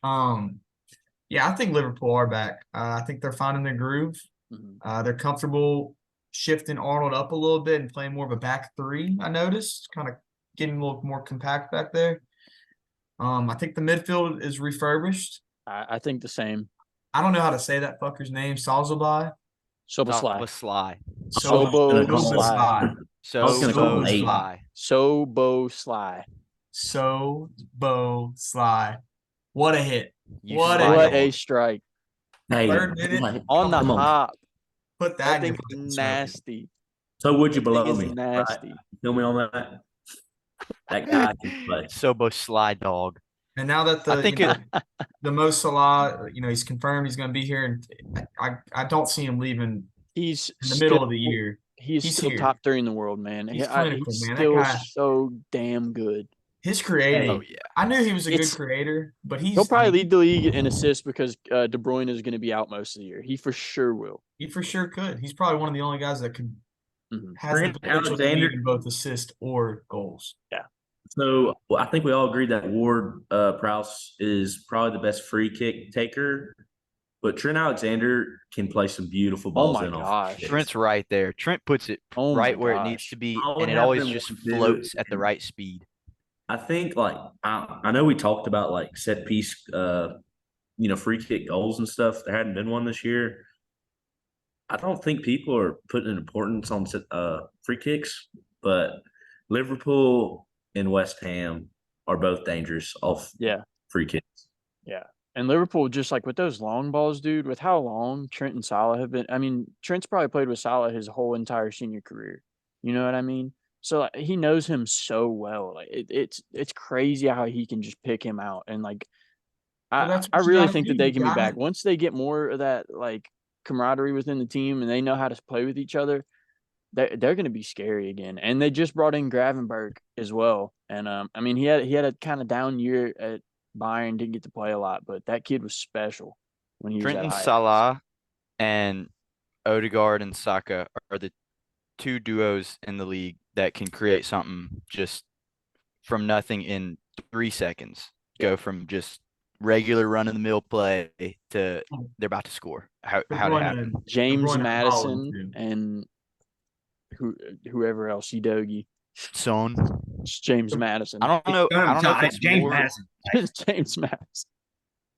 yeah, I think Liverpool are back. I think they're finding their groove. They're comfortable shifting Arnold up a little bit and playing more of a back three. I noticed kind of getting a little more compact back there. I think the midfield is refurbished. I think the same. I don't know how to say that fucker's name. Salzabai. Soboslai. Soboslai. Soboslai. What a hit. What a strike. Hey, 3rd minute. On the hop. Put That that in thing your is fucking nasty. So would you That thing below is me? nasty. Right? Feel me on that? That guy can play. Soboslai dog. And now that I think the Mo Salah, he's confirmed he's going to be here, and I don't see him leaving. He's in the middle of the year. He's still here. top 3 in the world, man. He's clinical, man. Still That guy, so damn good. his creating. Oh yeah. I knew he was a good creator, but he'll probably lead the league in assists because De Bruyne is going to be out most of the year. He for sure will. He for sure could. He's probably one of the only guys that could has Trent the potential to Alexander- lead in both assists or goals. Yeah. So I think we all agree that Ward Prowse is probably the best free kick taker, but Trent Alexander can play some beautiful balls in off. Trent's right there. Trent puts it right where it needs to be, and it always just floats at the right speed. I think I know we talked about like set piece free kick goals and stuff. There hadn't been one this year. I don't think people are putting an importance on free kicks, but Liverpool and West Ham are both dangerous off free kicks. Yeah. And Liverpool, just like with those long balls, dude, with how long Trent and Salah have been. I mean, Trent's probably played with Salah his whole entire senior career. You know what I mean? So he knows him so well. Like it's crazy how he can just pick him out. And like, I really think that they can be back once they get more of that like camaraderie within the team and they know how to play with each other. They're going to be scary again. And they just brought in Gravenberg as well. And I mean, he had a kind of down year at Bayern, didn't get to play a lot, but that kid was special when he was at Ajax. Salah and Odegaard and Saka are the 2 duos in the league that can create something just from nothing in 3 seconds. Go from just regular run-of-the-mill play to they're about to score. How to happen? James Madison and whoever else, Udogie. Son. It's James Madison. I don't know if it's James more, Madison. It's James Madison.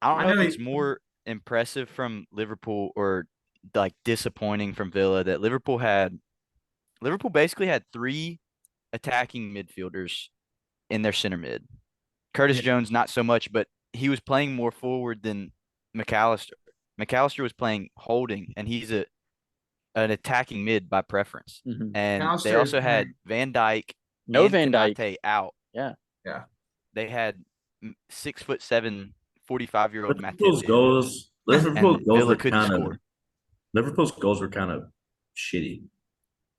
I don't know if it's more impressive from Liverpool or like disappointing from Villa that Liverpool basically had 3 attacking midfielders in their center mid. Curtis Jones not so much, but he was playing more forward than McAllister. McAllister was playing holding, and he's an attacking mid by preference. Mhm. And they McAllister is also had playing- Van Dyke No and Van Dyke. Konate out. Yeah. Yeah. They had 6'7", 45-year-old Liverpool's Matip, goals. Liverpool's and goals Villa were couldn't kind of. score. Liverpool's goals were kind of shitty.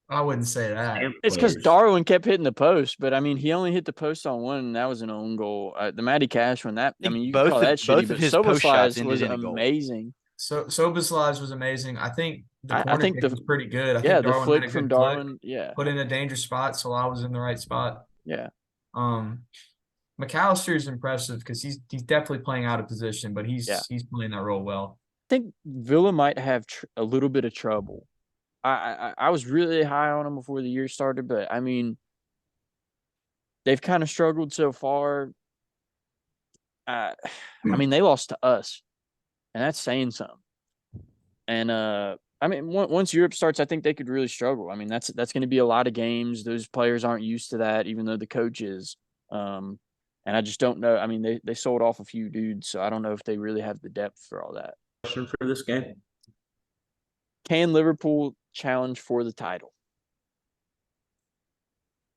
I wouldn't say that. It's because Players. Darwin kept hitting the post, but I mean, he only hit the post on one, and that was an own goal. The Matty Cash one, I mean, you can call that shitty, but his post shots Soboslai was ended in a goal. amazing. So Soboslai was amazing. I think the corner think kick was pretty good. I Yeah, think the Darwin flick had a from good flick, Darwin. Yeah. put in a dangerous spot. Salah was in the right spot. Yeah. McAllister is impressive because he's definitely playing out of position, but he's playing that role well. I think Villa might have a little bit of trouble. I was really high on them before the year started, but I mean, they've kind of struggled so far. I mean, they lost to us, and that's saying something. And I mean, once Europe starts, I think they could really struggle. I mean, that's going to be a lot of games. Those players aren't used to that, even though the coach is. And I just don't know. I mean, they sold off a few dudes, so I don't know if they really have the depth for all that. Question for this game: Can Liverpool challenge for the title?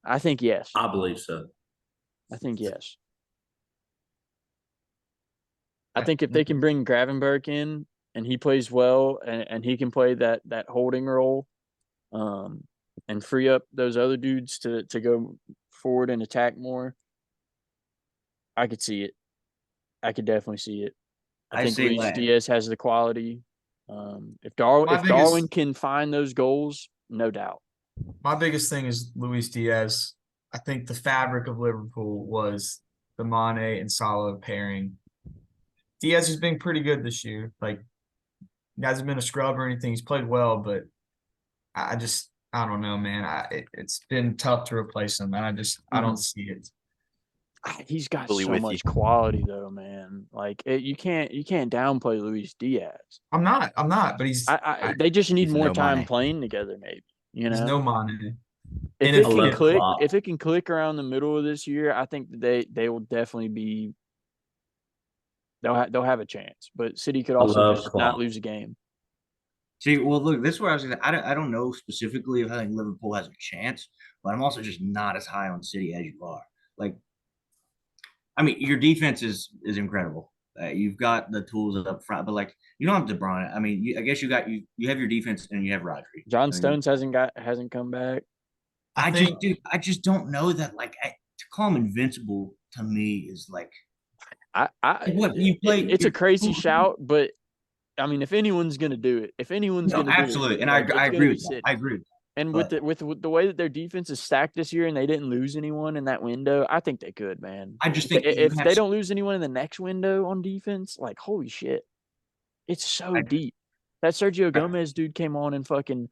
I think yes. I believe so. I think yes. I think if they can bring Gravenberch in and he plays well and he can play that holding role, and free up those other dudes to go forward and attack more, I could see it. I could definitely see it. I think Luis Diaz has the quality. If Darwin can find those goals, no doubt. My biggest thing is Luis Diaz. I think the fabric of Liverpool was the Mane and Salah pairing. Diaz has been pretty good this year. Like, he hasn't been a scrub or anything. He's played well, but I don't know, man. It's been tough to replace him, and I don't see it. He's got so much quality, though, man. Like, you can't downplay Luis Diaz. I'm not, but he's. They just need more time playing together, maybe. You know, he's no Mane. If it can click around the middle of this year, I think they will definitely be. They'll have a chance, but City could also just not lose a game. See, well, look, this is where I was going to. I don't know specifically if I think Liverpool has a chance, but I'm also just not as high on City as you are. Like, I mean, your defense is incredible. You've got the tools up front, but like, you don't have De Bruyne. I mean, I guess you have your defense and you have Rodri. John Stones hasn't come back. I just don't know that. Like, to call him invincible to me is like. It's a crazy shout, but I mean, if anyone's going to do it, absolutely, and I agree with that. I agree. And with the way that their defense is stacked this year, and they didn't lose anyone in that window, I think they could, man. I just think if they don't lose anyone in the next window on defense, like, holy shit, it's so deep. That Sergio Gomez dude came on and fucking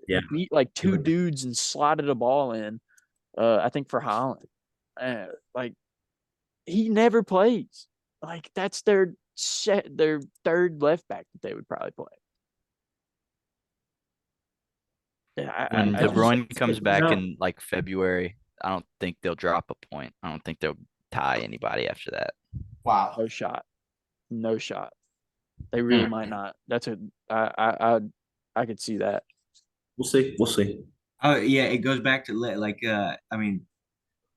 beat like two dudes and slotted a ball in. I think for Holland, like. He never plays. Like, that's their third left back that they would probably play. When De Bruyne comes back in like February, I don't think they'll drop a point. I don't think they'll tie anybody after that. Wow. No shot. They really might not. I could see that. We'll see. Oh yeah, it goes back to like I mean.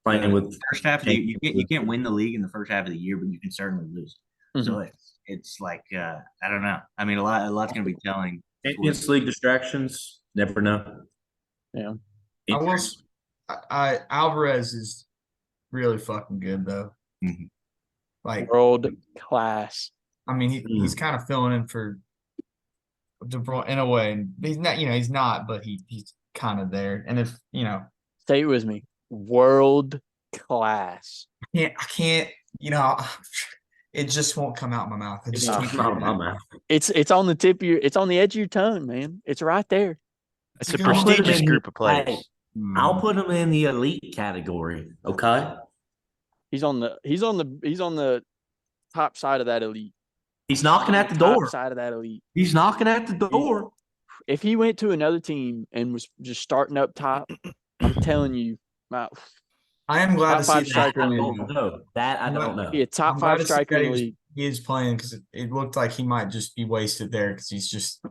Playing with the first half of the year, you can't win the league in the first half of the year, but you can certainly lose. Mm-hmm. So it's like I don't know. I mean, a lot's going to be telling. Champions League distractions, never know. Yeah, Alvarez is really fucking good though. Mm-hmm. Like, world class. I mean, he's kind of filling in for De Bruyne in a way, and he's not. He's not, but he's kind of there. And if stay with me. World class. I can't. It just won't come out my mouth. It's not out my mouth. It's on the tip of it's on the edge of your tongue, man. It's right there. It's a prestigious group of players. Hey, I'll put him in the elite category. Okay. He's on the top side of that elite. He's knocking at the door. Top side of that elite. He's knocking at the door. If he went to another team and was just starting up top, I'm telling you. I am glad to see that. I don't know. Be a top 5 striker in the league. he is playing because it looked like he might just be wasted there because he's just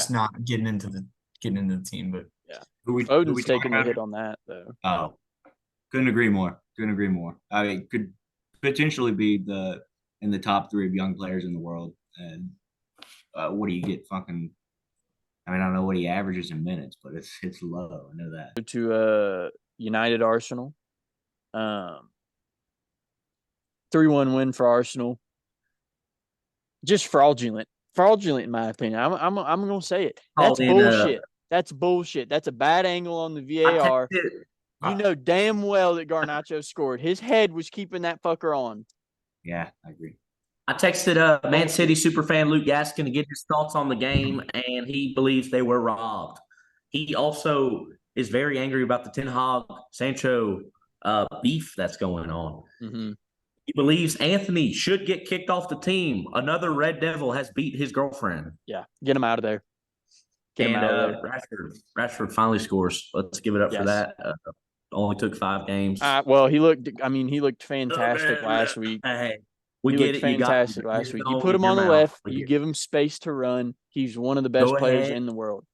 not getting into the team. But yeah, who Foden's we taking the about? hit on that though. Oh, couldn't agree more. Couldn't agree more. I mean, could potentially be in the top 3 of young players in the world. And what do you get? Fucking. I mean, I don't know what he averages in minutes, but it's low. I know that. To United Arsenal, 3-1 win for Arsenal. Just fraudulent in my opinion. I'm gonna say it. That's bullshit. That's bullshit. That's a bad angle on the VAR. You know damn well that Garnacho scored. His head was keeping that fucker on. Yeah, I agree. I texted Man City superfan Luke Gaskin to get his thoughts on the game, and he believes they were robbed. He also is very angry about the Ten Hag Sancho beef that's going on. Mm-hmm. He believes Anthony should get kicked off the team. Another Red Devil has beat his girlfriend. Yeah, get him out of there. Get him out of there. Rashford finally scores. Let's give it up for that. Only took 5 games. Well, he looked fantastic last week. Hey, he looked fantastic last week. You put him on the left. You give him space to run. He's one of the best players in the world.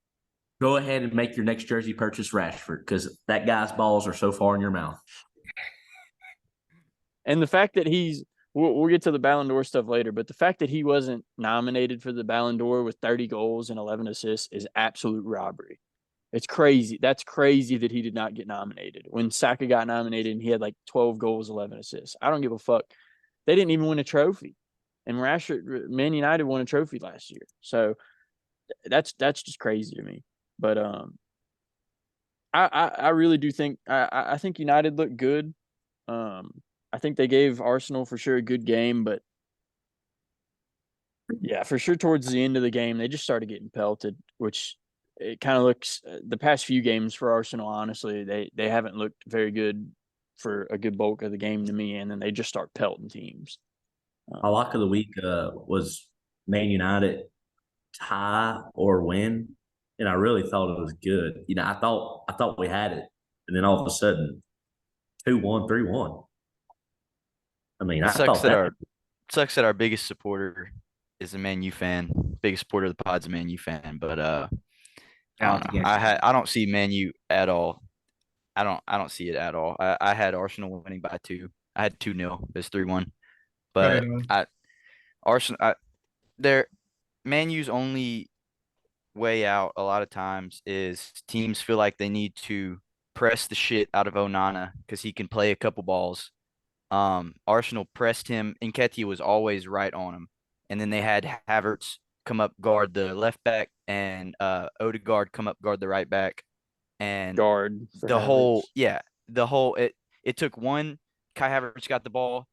Go ahead and make your next jersey purchase Rashford because that guy's balls are so far in your mouth. And the fact that we'll get to the Ballon d'Or stuff later, but the fact that he wasn't nominated for the Ballon d'Or with 30 goals and 11 assists is absolute robbery. It's crazy. That's crazy that he did not get nominated. When Saka got nominated and he had like 12 goals, 11 assists. I don't give a fuck. They didn't even win a trophy. And Man United won a trophy last year. So that's just crazy to me. But I really do think I think United looked good. I think they gave Arsenal for sure a good game, but yeah, for sure towards the end of the game, they just started getting pelted, which it kind of looks the past few games for Arsenal, honestly, they haven't looked very good for a good bulk of the game to me, and then they just start pelting teams. My lock of the week was Man United tie or win, and I really thought it was good. You know, I thought we had it, and then all of a sudden, 2-1, 3-1. I mean, it sucks that our biggest supporter is a Man U fan. Biggest supporter of the pod's a Man U fan, but I don't know. I don't see Man U at all. I don't see it at all. I had Arsenal winning by 2. I had 2-0. It's 3-1. But Man U's only way out a lot of times is teams feel like they need to press the shit out of Onana because he can play a couple balls. Arsenal pressed him. Nketiah was always right on him. And then they had Havertz come up guard the left back and Odegaard come up guard the right back. And it took one. Kai Havertz got the ball.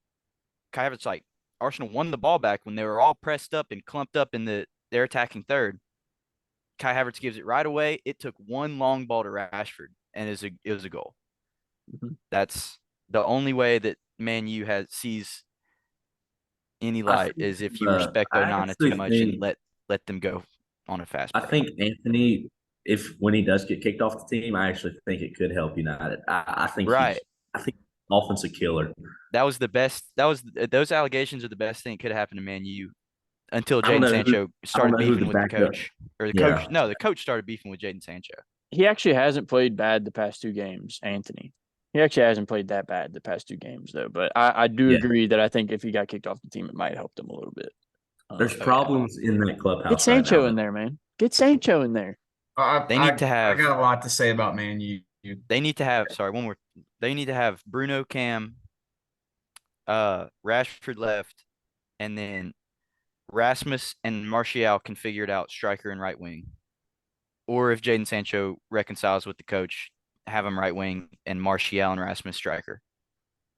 Kai Havertz, Arsenal won the ball back when they were all pressed up and clumped up in their attacking third. Kai Havertz gives it right away. It took one long ball to Rashford, and it was a goal. Mm-hmm. That's the only way that Man U sees any light is if you respect Onana too much and let them go on a fast break. I think Anthony, when he does get kicked off the team, I actually think it could help United. I think offensive killer. That was the best. Those allegations are the best thing that could happen to Man U until Jadon Sancho started beefing with the coach. The coach started beefing with Jadon Sancho. He actually hasn't played bad the past 2 games, Anthony. He actually hasn't played that bad the past 2 games, though. But I do agree that I think if he got kicked off the team, it might help him a little bit. There's problems in that clubhouse. Get Sancho in there, man. Get Sancho in there. I got a lot to say about Man U. They need to have one more. They need to have Bruno Cam, Rashford left, and then Rasmus and Martial can figure it out, striker and right wing. Or if Jadon Sancho reconciles with the coach, have him right wing and Martial and Rasmus striker.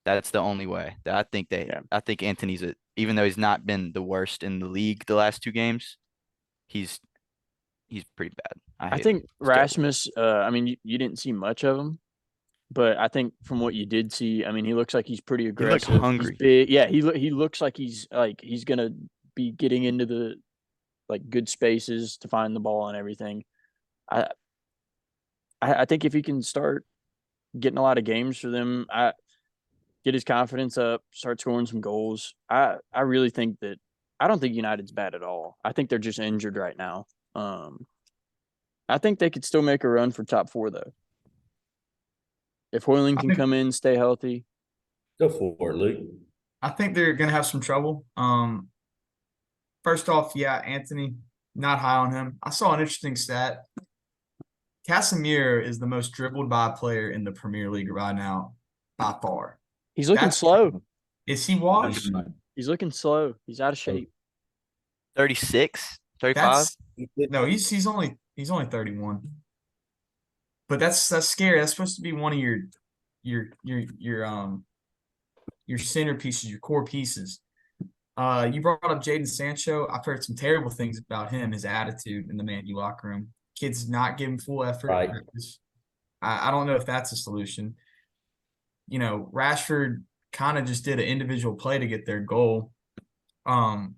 That's the only way. I think Anthony's even though he's not been the worst in the league the last 2 games, he's pretty bad. I think Rasmus, you didn't see much of him, but I think from what you did see, he looks like he's pretty aggressive. He looks hungry. He's big. Yeah, he looks like he's gonna be getting into the good spaces to find the ball and everything. I think if he can start getting a lot of games for them, get his confidence up, start scoring some goals. I really think that I don't think United's bad at all. I think they're just injured right now. I think they could still make a run for top 4 though. If Hoyland can come in, stay healthy. Go for it, Luke. I think they're gonna have some trouble. First off, yeah, Anthony, not high on him. I saw an interesting stat. Casemiro is the most dribbled by player in the Premier League right now, by far. He's looking slow. Is he washed? He's looking slow. He's out of shape. 36, 35? No, he's only 31. But that's scary. That's supposed to be one of your centerpieces, your core pieces. You brought up Jadon Sancho. I've heard some terrible things about him, his attitude in the Man U locker room. Kids not giving full effort. Right. I don't know if that's a solution. You know, Rashford kind of just did an individual play to get their goal. The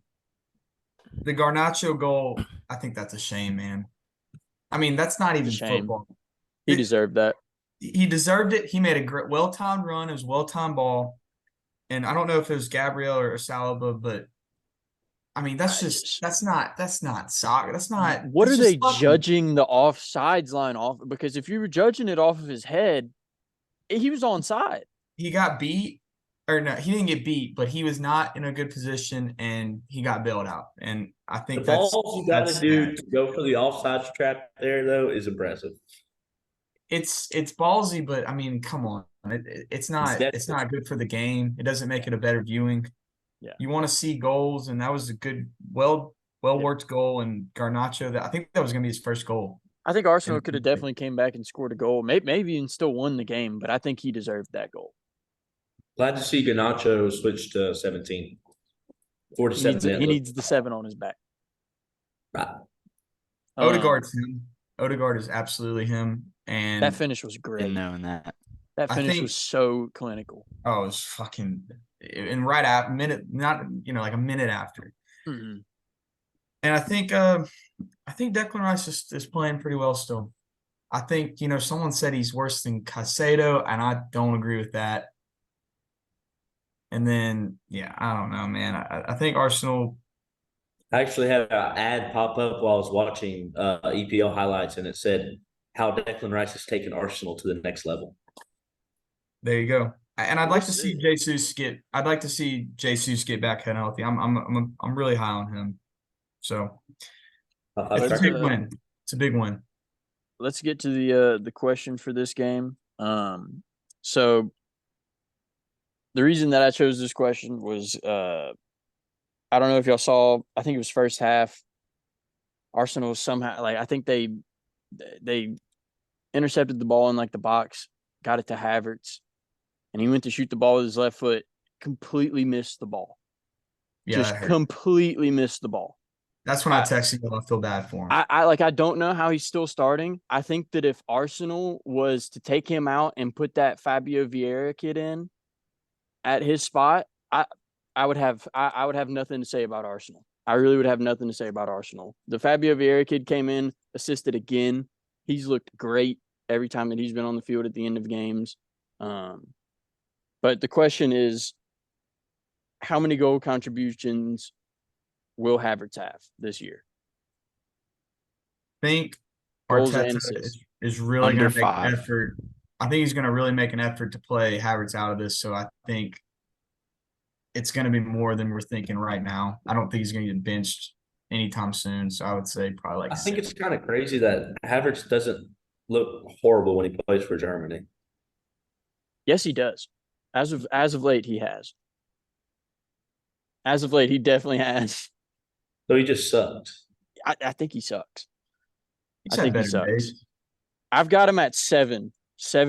Garnacho goal, I think that's a shame, man. I mean, that's not even football. He deserved that. He deserved it. He made a great, well-timed run. It was a well-timed ball. And I don't know if it was Gabriel or Saliba, but I mean, that's not soccer. That's not. What are they judging the offsides line off? Because if you were judging it off of his head, he was onside. He got beat, or no, he didn't get beat, but he was not in a good position and he got bailed out. And I think the balls you got to do to go for the offsides trap there, though, is impressive. It's ballsy, but I mean, come on. It's not good for the game. It doesn't make it a better viewing. Yeah. You want to see goals, and that was a good, well-worked goal. And Garnacho, I think that was going to be his first goal. I think Arsenal could have definitely came back and scored a goal, maybe even still won the game, but I think he deserved that goal. Glad to see Garnacho switch to 17. 47. He needs the 7 on his back. Right. Odegaard's him. Odegaard is absolutely him. And that finish was great. Been knowing that. That finish was so clinical. Oh, it was fucking – and right after a minute after. Mm-hmm. And I think Declan Rice is playing pretty well still. I think, someone said he's worse than Caicedo, and I don't agree with that. And then, yeah, I don't know, man. I think Arsenal – I actually had an ad pop up while I was watching EPL highlights, and it said how Declan Rice has taken Arsenal to the next level. There you go. And I'd like to see Jesus get back healthy. I'm really high on him. So it's a big win. It's a big win. Let's get to the question for this game. So the reason that I chose this question was I don't know if y'all saw, I think it was first half. Arsenal somehow, I think they intercepted the ball in the box, got it to Havertz, and he went to shoot the ball with his left foot, completely missed the ball. Yeah, just completely missed the ball. That's when I texted you. I feel bad for him. I don't know how he's still starting. I think that if Arsenal was to take him out and put that Fabio Vieira kid in at his spot, I would have nothing to say about Arsenal. I really would have nothing to say about Arsenal. The Fabio Vieira kid came in, assisted again. He's looked great every time that he's been on the field at the end of games. But the question is, how many goal contributions will Havertz have this year? I think Arteta is really going to make an effort. I think he's going to really make an effort to play Havertz out of this. So I think it's going to be more than we're thinking right now. I don't think he's going to get benched anytime soon. So I would say probably I think it's kind of crazy that Havertz doesn't look horrible when he plays for Germany. Yes, he does. As of late, he has. As of late, he definitely has. So he just sucks. I think he sucks. I think he sucks. Days. I've got him at 7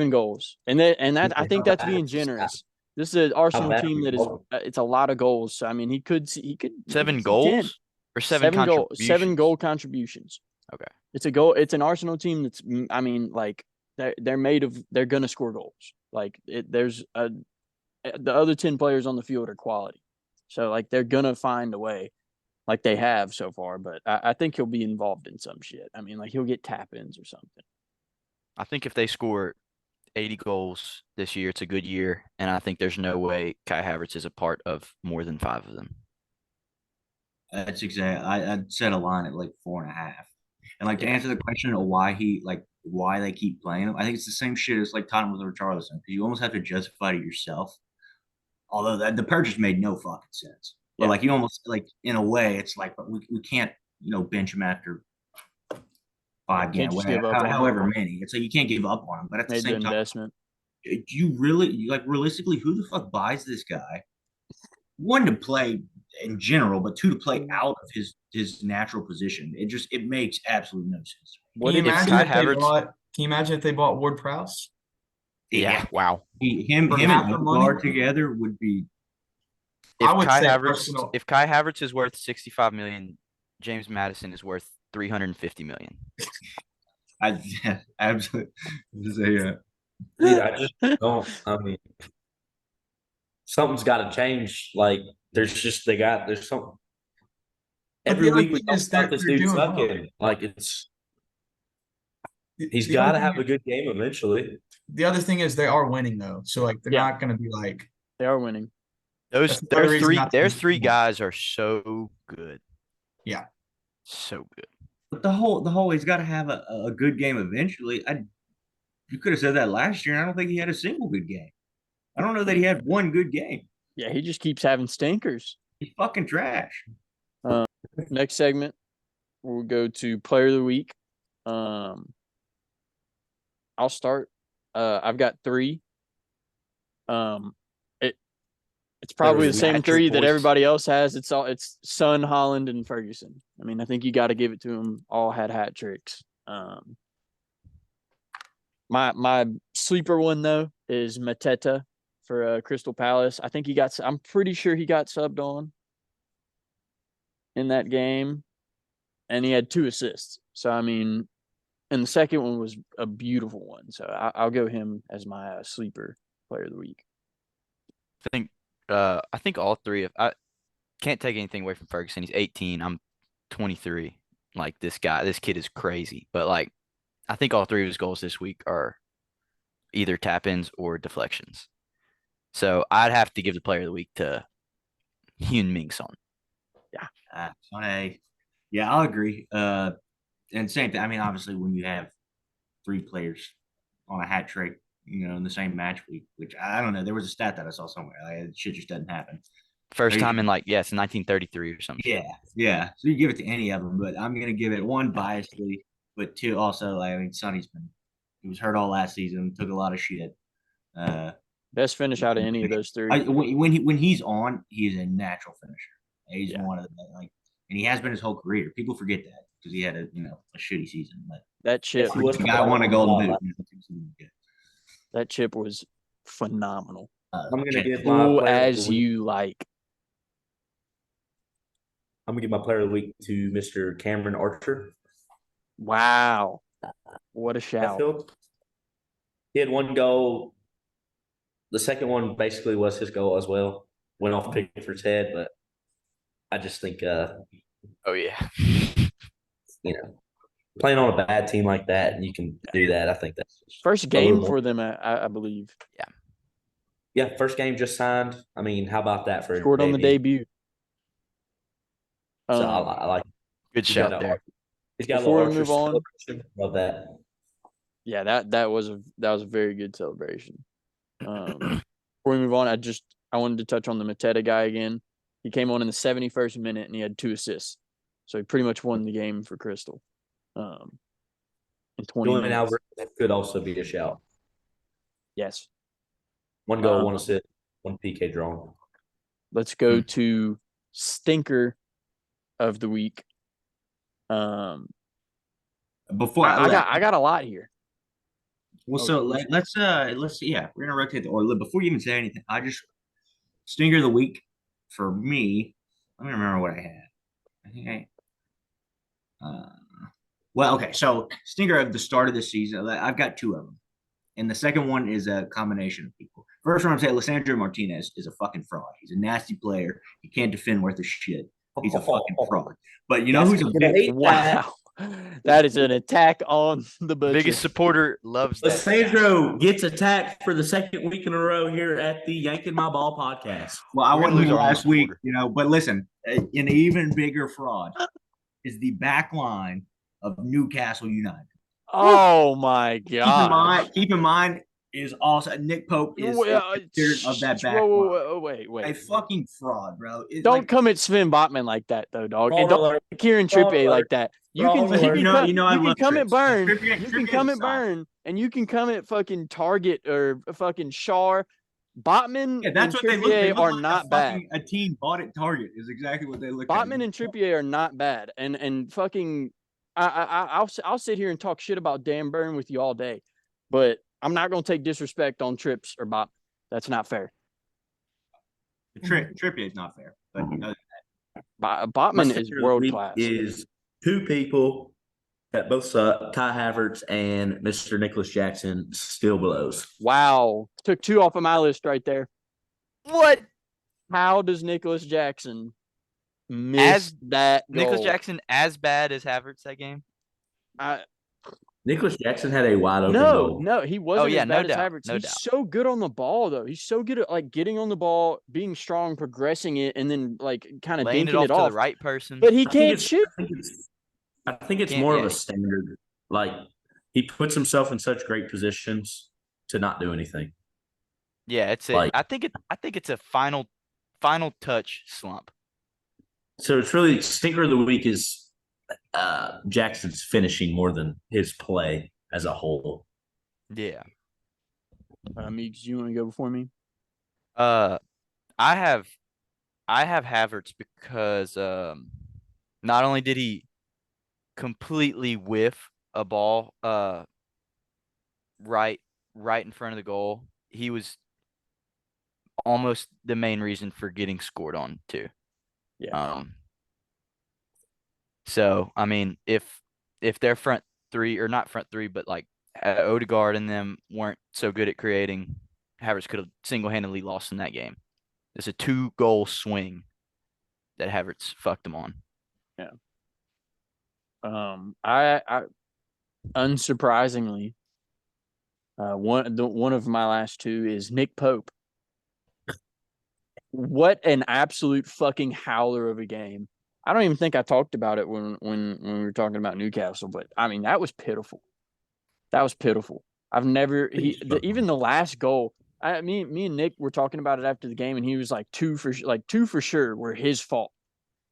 goals, and that I think that's being generous. This is an Arsenal team that is it's a lot of goals. So I mean, he could 7 goals or 7 contributions? 7 goal contributions. Okay, it's an Arsenal team that's they're made of, they're gonna score goals. The other 10 players on the field are quality, so they're gonna find a way, like they have so far. But I think he'll be involved in some shit. I mean, he'll get tap-ins or something. I think if they score 80 goals this year. It's a good year, and I think there's no way Kai Havertz is a part of more than 5 of them. That's exactly. I set a line at like 4.5. And like to Yeah. answer the question of why they keep playing him, I think it's the same shit as like Tottenham with Richarlison. Because you almost have to justify it yourself. Although the purchase made no fucking sense. But like you almost like in a way, it's like, but we can't bench him after 5 games, however many. It's like you can't give up on him. But at the same time, investment. Realistically, who the fuck buys this guy? One, to play in general, but two, to play out of his natural position. It makes absolutely no sense. Can you imagine if they bought Ward Prowse? Yeah. Wow. Him and Odegaard together would be. If Kai Havertz is worth 65 million, James Maddison is worth 350 million. Absolutely. Dude, I just don't. I mean, something's got to change. Like, there's something. Every week we talk about this dude sucking. Like, he's got to have a good game eventually. The other thing is they are winning though, so like they're not going to be like they are winning. Those three guys are so good. Yeah, so good. But the whole he's got to have a good game eventually. You could have said that last year. And I don't think he had a single good game. I don't know that he had one good game. Yeah, he just keeps having stinkers. He's fucking trash. Next segment, we'll go to Player of the Week. I'll start. I've got 3. It's probably the same 3 that everybody else has. It's Son, Holland, and Ferguson. I mean, I think you got to give it to them. All had hat tricks. My sleeper one though is Mateta for Crystal Palace. I think I'm pretty sure he got subbed on in that game, and he had 2 assists. So I mean, and the second one was a beautiful one. So I'll go him as my sleeper player of the week. I think all 3 of I can't take anything away from Ferguson. He's 18. I'm 23. Like this kid is crazy. But like, I think all 3 of his goals this week are either tap-ins or deflections. So I'd have to give the player of the week to Heung-min Son. Yeah. Yeah, I'll agree. And same thing. I mean, obviously, when you have 3 players on a hat trick, in the same match week, which I don't know. There was a stat that I saw somewhere. Like, shit just doesn't happen. First time in it's 1933 or something. Yeah. So you give it to any of them, but I'm gonna give it 1 biasly, but 2 also. I mean, he was hurt all last season, took a lot of shit. Best finish out of any of those 3. When he's on, he is a natural finisher. He's one of the and he has been his whole career. People forget that because he had a shitty season. But that chip, the guy won a golden boot. That chip was phenomenal. I'm gonna give my as you like. I'm gonna give my player of the week to Mr. Cameron Archer. Wow, what a shout! He had 1 goal. The second one basically was his goal as well. Went off Pickford's head, but I just think, oh yeah, playing on a bad team like that, and you can do that. I think that's first game for them, I believe. Yeah, first game just signed. I mean, how about that for scored on the debut? So I like. Good shout there. He's got before we move on. Love that. Yeah, that was a very good celebration. Before we move on, I wanted to touch on the Mateta guy again. He came on in the 71st minute and he had 2 assists, so he pretty much won the game for Crystal. In 20 minutes. Albert could also be a shout. Yes. 1 goal, 1 assist, 1 PK drawn. Let's go to stinker of the week. Before I got a lot here. Well, so let's we're gonna rotate the order. Before you even say anything, I just stinker of the week for me. Let me remember what I had. I think well, okay. So stinker of the start of the season, I've got 2 of them, and the second one is a combination of people. First one, I'm saying Lisandro Martinez is a fucking fraud. He's a nasty player. He can't defend worth a shit. He's a fucking fraud. But you know who's a big wow. That is an attack on the butcher. Biggest supporter loves that. Lissandro gets attacked for the second week in a row here at the Yankin My Ball podcast. Well, I We're gonna wasn't lose here our only last week, supporter. but listen, an even bigger fraud is the back line of Newcastle United. Oh my god! Keep in mind is also Nick Pope is considered of that back line. Wait. A fucking fraud, bro. Don't come at Sven Botman like that, though, dog. And don't alert. Kieran Trippier like that. You can I love come at Trips. Burn. Trippier- You can Trippier's come a at side. Burn, and you can come at fucking Target or fucking Shar. Botman Yeah, that's and what they look. They Trippier look are like not bad. a team bought at Target is exactly what they look like. Botman and Trippier are not bad, and fucking I'll sit here and talk shit about Dan Burn with you all day, but I'm not gonna take disrespect on Trips or Botman. That's not fair. Trippier is not fair, but Botman is world class. Is two people that both suck: Kai Havertz and Mr. Nicholas Jackson still blows. Wow, took two off of my list right there. What? How does Nicholas Jackson miss that goal? Nicholas Jackson as bad as Havertz that game? Nicholas Jackson had a wide open goal. No, he wasn't as bad no as doubt, Havertz. no He's doubt. so good on the ball, though. He's so good at like getting on the ball, being strong, progressing it, and then like kind of Laying dinking it it off off. to the right person. But he can't shoot. I think it's more of a standard. Like he puts himself in such great positions to not do anything. Yeah, it's Like- I think it's a final touch slump. So it's really stinker of the week is Jackson's finishing more than his play as a whole. Yeah. Meeks, you want to go before me? I have Havertz because not only did he completely whiff a ball right in front of the goal, he was almost the main reason for getting scored on too. Yeah. So I mean, if their front three, or not front three, but like Odegaard and them weren't so good at creating, Havertz could have single-handedly lost in that game. It's a 2-goal swing that Havertz fucked them on. Yeah. I unsurprisingly, one of my last two is Nick Pope. What an absolute fucking howler of a game. I don't even think I talked about it when we were talking about Newcastle, but I mean, that was pitiful. That was pitiful. I've never even the last goal. Me and Nick were talking about it after the game, and he was like two for sure were his fault.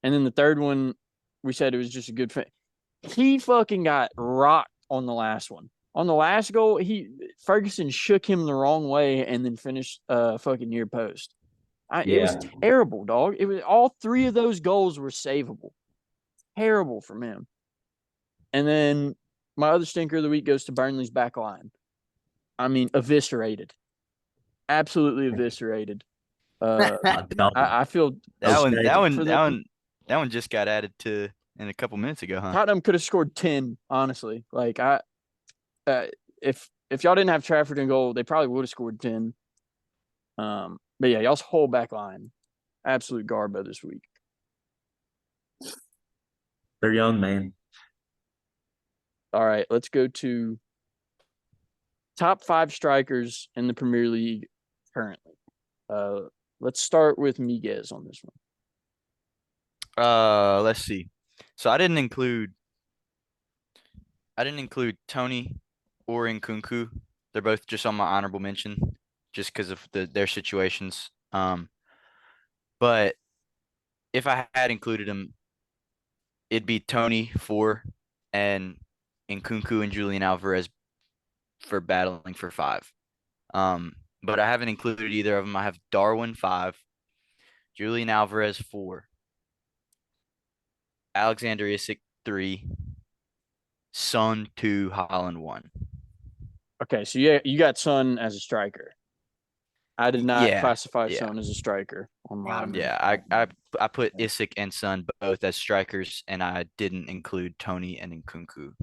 And then the third one, we said it was just a good fit. He fucking got rocked on the last one. On the last goal, Ferguson shook him the wrong way and then finished fucking near post. It was terrible, dog. It was all three of those goals were savable. Terrible from him. And then my other stinker of the week goes to Burnley's back line. I mean, eviscerated. Absolutely eviscerated. I feel that one just got added to in a couple minutes ago, huh? Tottenham could have scored 10, honestly. Like if y'all didn't have Trafford in goal, they probably would have scored 10. But yeah, y'all's whole back line, absolute garbo this week. They're young, man. All right, let's go to top 5 strikers in the Premier League currently. Let's start with Miguez on this one. Let's see. So I didn't include Tony or Nkunku. They're both just on my honorable mention, just because of their situations. But if I had included them, it'd be Tony 4 and Nkunku and Julian Alvarez for battling for 5. But I haven't included either of them. I have Darwin 5, Julian Alvarez 4, Alexander Isak 3, Son 2, Haaland 1. Okay, so you got Son as a striker. I did not classify Son as a striker on mine. Yeah, I put Isak and Son both as strikers, and I didn't include Tony and Nkunku.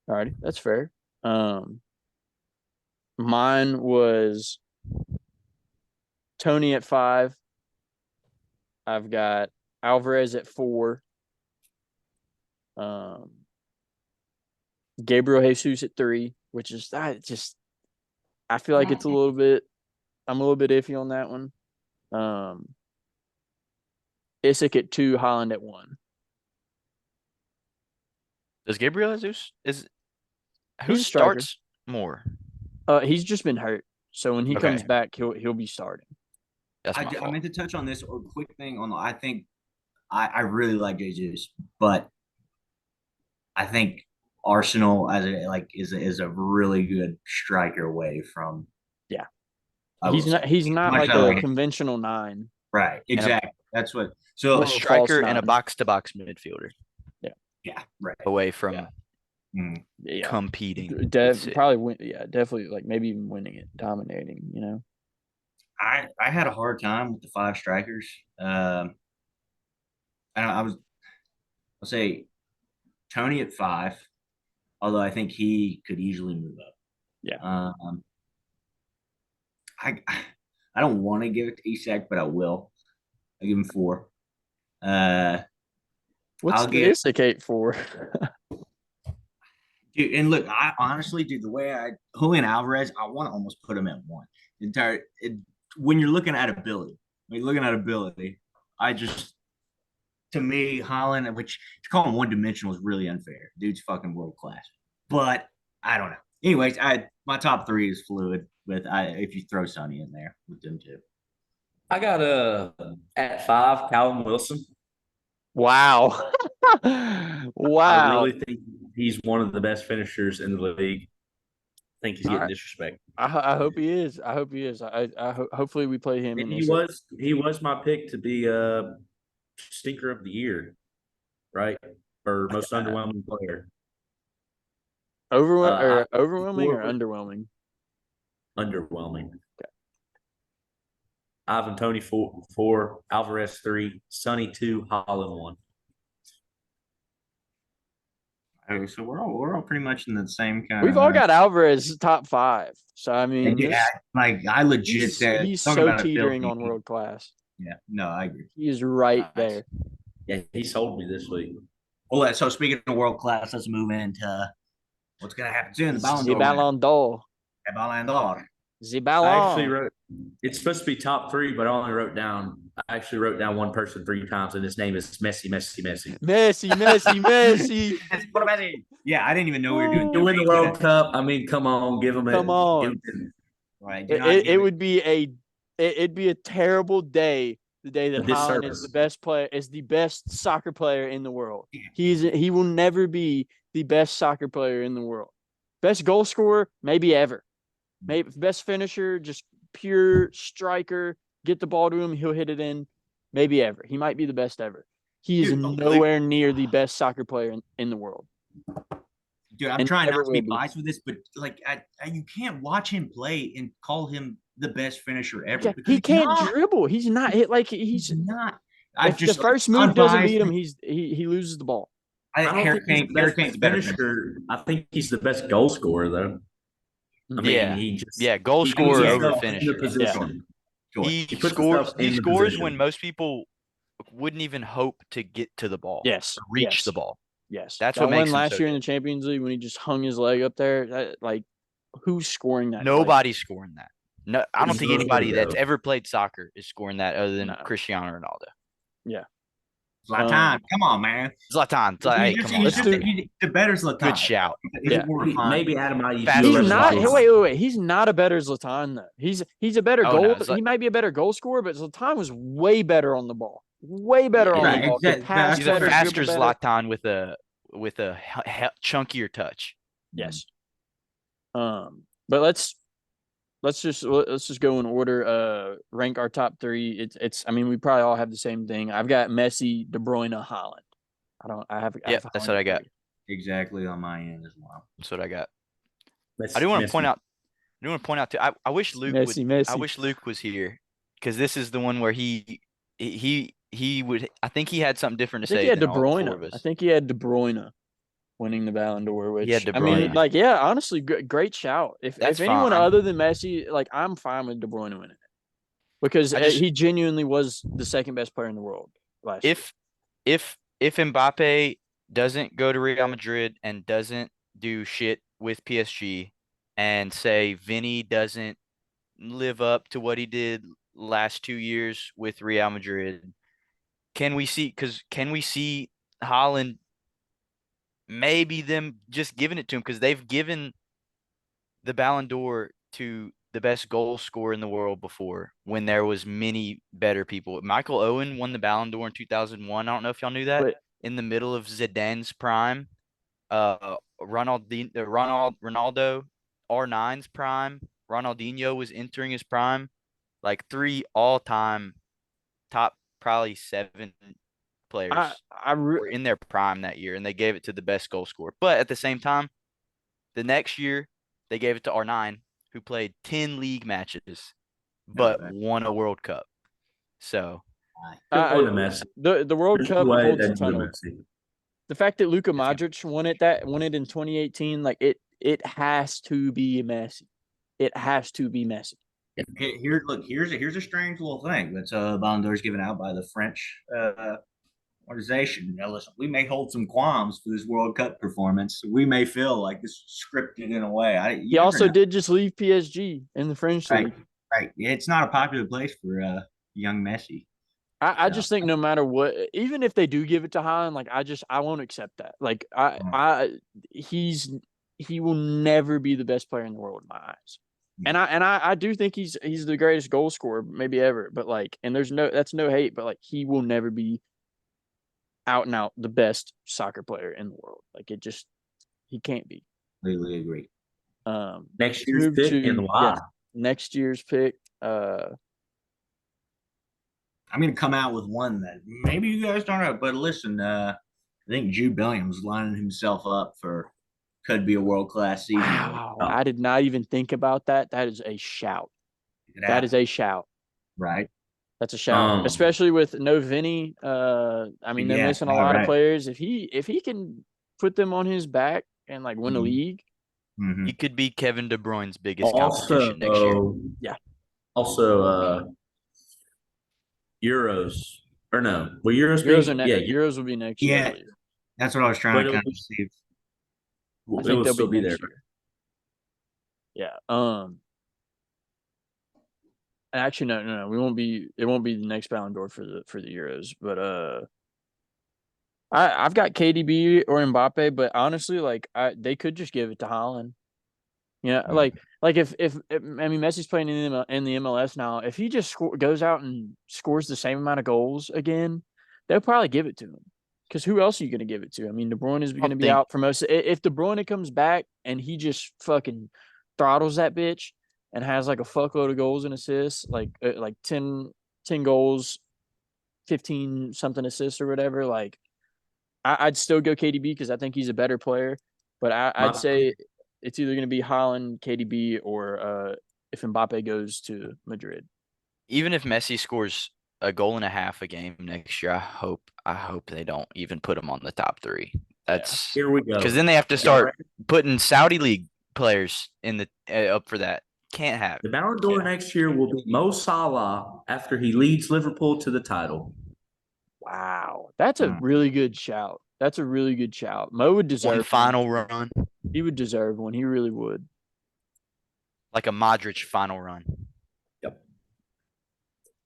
All righty, that's fair. Mine was Tony at 5. I've got Alvarez at 4. Gabriel Jesus at 3, which is I feel like it's a little bit. I'm a little bit iffy on that one. Isak at 2, Haaland at 1. Does Gabriel Jesus who He's a striker. starts more? He's just been hurt, so when he comes back, he'll be starting. That's my I fault. meant to touch on this or quick thing on. I think I really like Jesus, but I think Arsenal is a really good striker away from. Yeah, he's not like a conventional 9. Right, exactly. That's what. So a striker and a box-to-box midfielder. Yeah, right. Away from competing. Definitely like maybe even winning it, dominating. I had a hard time with the 5 strikers. I'll say Tony at 5, although I think he could easily move up. Yeah. I don't want to give it to Isak, but I will. I give him 4. What's the Isak 8 for? Dude, and look, I honestly, dude, the way Julian Alvarez, I want to almost put him at 1. When you're looking at ability, to me, Haaland, which to call him one-dimensional is really unfair. Dude's fucking world class. But I don't know. Anyways, my top 3 is fluid if you throw Sonny in there with them 2. I got at 5, Callum Wilson. Wow. Wow. I really think he's one of the best finishers in the league. I think he's getting disrespect. I hope he is. Hopefully we play him. And he was my pick to be stinker of the year, right? Or most underwhelming player. Overwhelming or underwhelming? Underwhelming. Okay. Ivan Toney 4, Alvarez 3, Sonny 2, Haaland 1. Okay, so we're all pretty much in the same kind. We've all got Alvarez top 5. So I mean, I legit said he's so teetering on world class. Yeah, no, I agree. He is right there. Yeah, he sold me this week. Well, so speaking of world class, let's move into what's going to happen soon. The Ballon D'Or. Ballon D'Or. The Ballon D'Or. The Ballon. I actually wrote. It's supposed to be top 3, but I actually wrote down one person 3 times, and his name is Messi. Messi. Yeah, I didn't even know we were doing. To win the World Cup, I mean, come on, give him. Come on. Right. It'd be a terrible day. The day that Haaland is the best player, is the best soccer player in the world. He will never be the best soccer player in the world. Best goal scorer, maybe ever. Maybe best finisher, just pure striker. Get the ball to him, he'll hit it in. Maybe ever. He might be the best ever. He is nowhere near the best soccer player in the world. Dude, I'm trying not to be biased with this, but you can't watch him play and call him the best finisher ever. He can't dribble. He's not he's not. If the first move doesn't beat him, he loses the ball. Harry Kane's better finisher. I think he's the best goal scorer though. I mean, goal scorer over finisher. He scores when most people wouldn't even hope to get to the ball. Yes, reach the ball. Yes, that's what makes him last year in the Champions League when he just hung his leg up there. Who's scoring that? Nobody's scoring that. No, I don't think anybody that's ever played soccer is scoring that other than Cristiano Ronaldo. Yeah. Zlatan, come on, man. Zlatan, hey, come on. He's the better Zlatan. Good shout. Maybe Adam. He's not. Wait. He's not a better Zlatan though. He's a better goal. No, he might be a better goal scorer, but Zlatan was way better on the ball. Way better on the ball. He's a faster Zlatan with a chunkier touch. Yes. But let's just go in order. Rank our top 3. I mean, we probably all have the same thing. I've got Messi, De Bruyne, Haaland. I have that's what I got. Exactly on my end as well. That's what I got. I do want to point out too. I wish Luke Messi. I wish Luke was here because this is the one where he would. I think he had something different to say. He had De Bruyne. I think he had De Bruyne winning the Ballon d'Or, which I mean, honestly, great shout. If anyone other than Messi, I'm fine with De Bruyne winning it because he genuinely was the second best player in the world last year. If Mbappe doesn't go to Real Madrid and doesn't do shit with PSG, and say Vinny doesn't live up to what he did last 2 years with Real Madrid, can we see Holland maybe them just giving it to him, because they've given the Ballon d'Or to the best goal scorer in the world before when there was many better people. Michael Owen won the Ballon d'Or in 2001. I don't know if y'all knew that. But In the middle of Zidane's prime, Ronaldo R9's prime, Ronaldinho was entering his prime. Like three all-time top probably seven players were in their prime that year, and they gave it to the best goal scorer. But at the same time, the next year they gave it to R9, who played 10 league matches but won a World Cup. So the World Cup holds a ton of Messi. the fact that Luka Modric won it in 2018, like it has to be Messi. It has to be Messi. Here's a strange little thing that's Ballon d'Or is given out by the French organization. Now, listen, we may hold some qualms for this World Cup performance. We may feel like this is scripted in a way. He also did just leave PSG in the French league. Right. It's not a popular place for young Messi. I just think no matter what, even if they do give it to Haaland, like I won't accept that. Like he will never be the best player in the world in my eyes. And I do think he's the greatest goal scorer maybe ever. But like, and that's no hate, but like he will never be out and out the best soccer player in the world. Like he can't be. Completely agree. Next year's pick and why? Yes, next year's pick. I'm going to come out with one that maybe you guys don't know, but listen, I think Jude Bellingham's lining himself up could be a world-class season. Wow, I did not even think about that. That is a shout. That is a shout. Right. That's a shout, especially with no Vinny. They're missing a lot of players. If he can put them on his back and like win the league, he could be Kevin De Bruyne's biggest competition next year. Yeah. Also, Euros or no? Will Euros Euros will be next year. Yeah, that's what I was trying to kind of see. I think they'll be there. Yeah. Actually, no. We won't be. It won't be the next Ballon d'Or for the Euros. But I've got KDB or Mbappe. But honestly, like they could just give it to Haaland. Yeah, like if Messi's playing in the MLS now, if he just goes out and scores the same amount of goals again, they'll probably give it to him. Because who else are you going to give it to? I mean, De Bruyne is going to be out for most. If De Bruyne comes back and he just fucking throttles that bitch and has like a fuckload of goals and assists, like 10 goals, 15 something assists or whatever, like I'd still go KDB because I think he's a better player. But I'd say it's either going to be Haaland, KDB, or if Mbappe goes to Madrid. Even if Messi scores a goal and a half a game next year, I hope they don't even put him on the top three. That's here we go. Because then they have to start putting Saudi League players in the up for that. Can't have the Ballon d'Or next year will be Mo Salah after he leads Liverpool to the title. Wow, that's a really good shout. That's a really good shout. Mo would deserve one final run. He would deserve one. He really would. Like a Modric final run. Yep.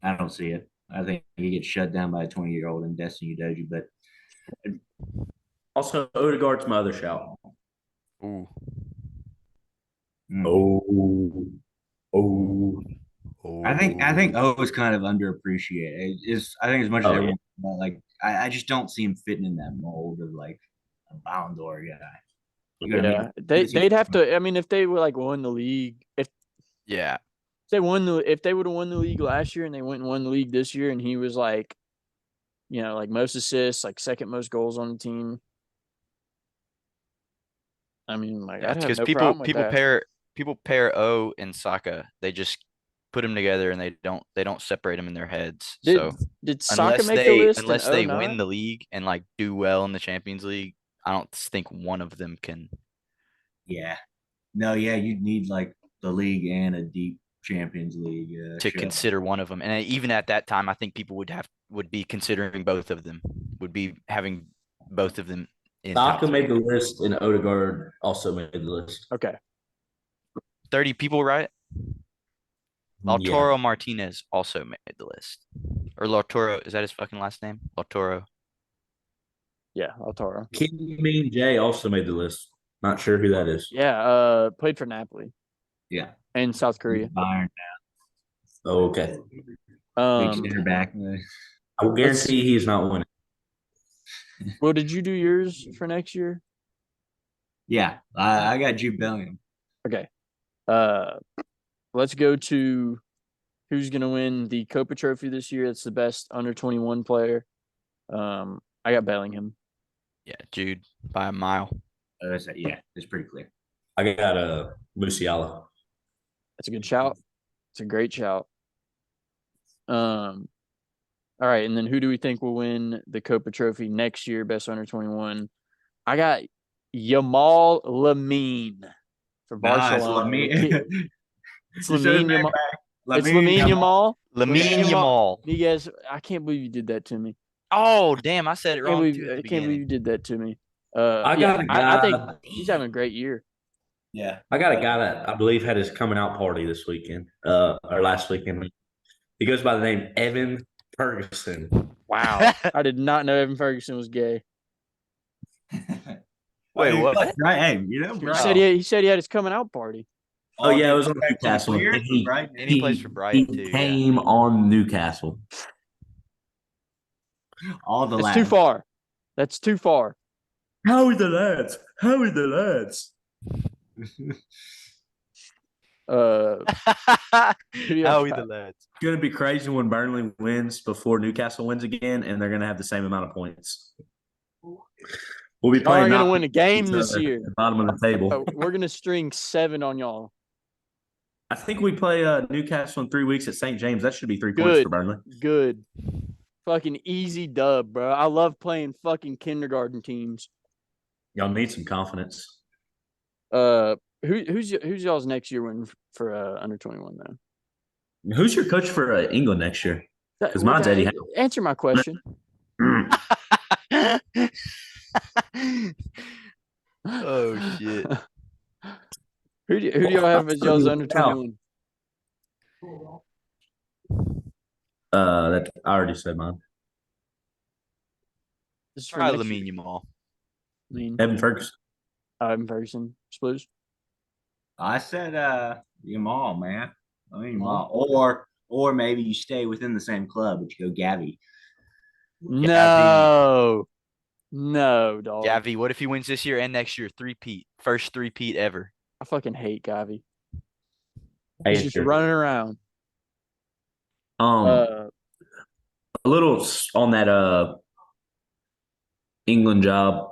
I don't see it. I think he gets shut down by a 20-year-old in Destiny Udoji, but also Odegaard's my other shout. Ooh. Oh. I think O is kind of underappreciated. I think as much as everyone like I just don't see him fitting in that mold of like a Ballon d'Or guy. Yeah, they'd have to. I mean, if they were like won the league, if they would have won the league last year and they went and won the league this year, and he was like, like most assists, like second most goals on the team. I mean, like I'd have no problem with that. People pair O and Saka. They just put them together and they don't separate them in their heads. Did Saka make the list? Unless they win the league and like do well in the Champions League, I don't think one of them can. Yeah. No, yeah, you'd need like the league and a deep Champions League to consider one of them. And even at that time, I think people would be considering both of them. Would be having both of them in top Saka made 20. the list, and Odegaard also made the list. Okay. 30 people, right? Yeah. Lautaro Martinez also made the list. Or Lautaro, is that his fucking last name? Lautaro. Yeah, Altaro. Kim Min Jae also made the list. Not sure who that is. Yeah, played for Napoli Yeah. and South Korea. Bayern. Oh, okay. Big center back. I will guarantee he's not winning. Well, did you do yours for next year? Yeah. I got Jude Bellingham. Okay. Let's go to who's going to win the Copa Trophy this year. That's the best under 21 player. I got Bellingham. Yeah, Jude by a mile. Yeah, it's pretty clear. I got Musiala. That's a good shout. It's a great shout. All right, and then who do we think will win the Copa Trophy next year, best under 21? I got Yamal Lamine for Barcelona. It's Lamine Yamal. It's Lamine Yamal. Lamine Yamal. Miguez, I can't believe you did that to me. Oh, damn, I said it wrong I too at the can't believe beginning. you did that to me. I think he's having a great year. Yeah. I got a guy that I believe had his coming out party this weekend, or last weekend. He goes by the name Evan Ferguson. Wow. I did not know Evan Ferguson was gay. Wait, what? Right. Hey, you know, bro. He said he had his coming out party. Oh, yeah, it was on back to the Newcastle. clear, right? And he plays for Brighton, too, He yeah. came on Newcastle. All the It's lads. too far. That's too far. How are the lads? How are the lads? How we the lads? It's going to be crazy when Burnley wins before Newcastle wins again, and they're going to have the same amount of points. We'll be Y'all aren't playing. going to win a game this year. At the bottom of the table. We're going to string 7 on y'all. I think we play Newcastle in 3 weeks at St. James. That should be 3 points for Burnley. Good. Fucking easy dub, bro. I love playing fucking kindergarten teams. Y'all need some confidence. Who's y'all's next year win for under 21 though? Who's your coach for England next year? Because mine's Eddie Howe. Answer my question. Oh shit. Who do y'all have as y'all's under 21? That I already said mine. This is for Try next Lamine year. Yamal. Evan Ferguson. Evan Ferguson. Splues. I said Yamal, man. I mean Yamal. Or maybe you stay within the same club, but you go Gavi. No, dog. Gavi, what if he wins this year and next year? Three-peat. First three-peat ever. I fucking hate Gavi. He's just running around. A little on that England job,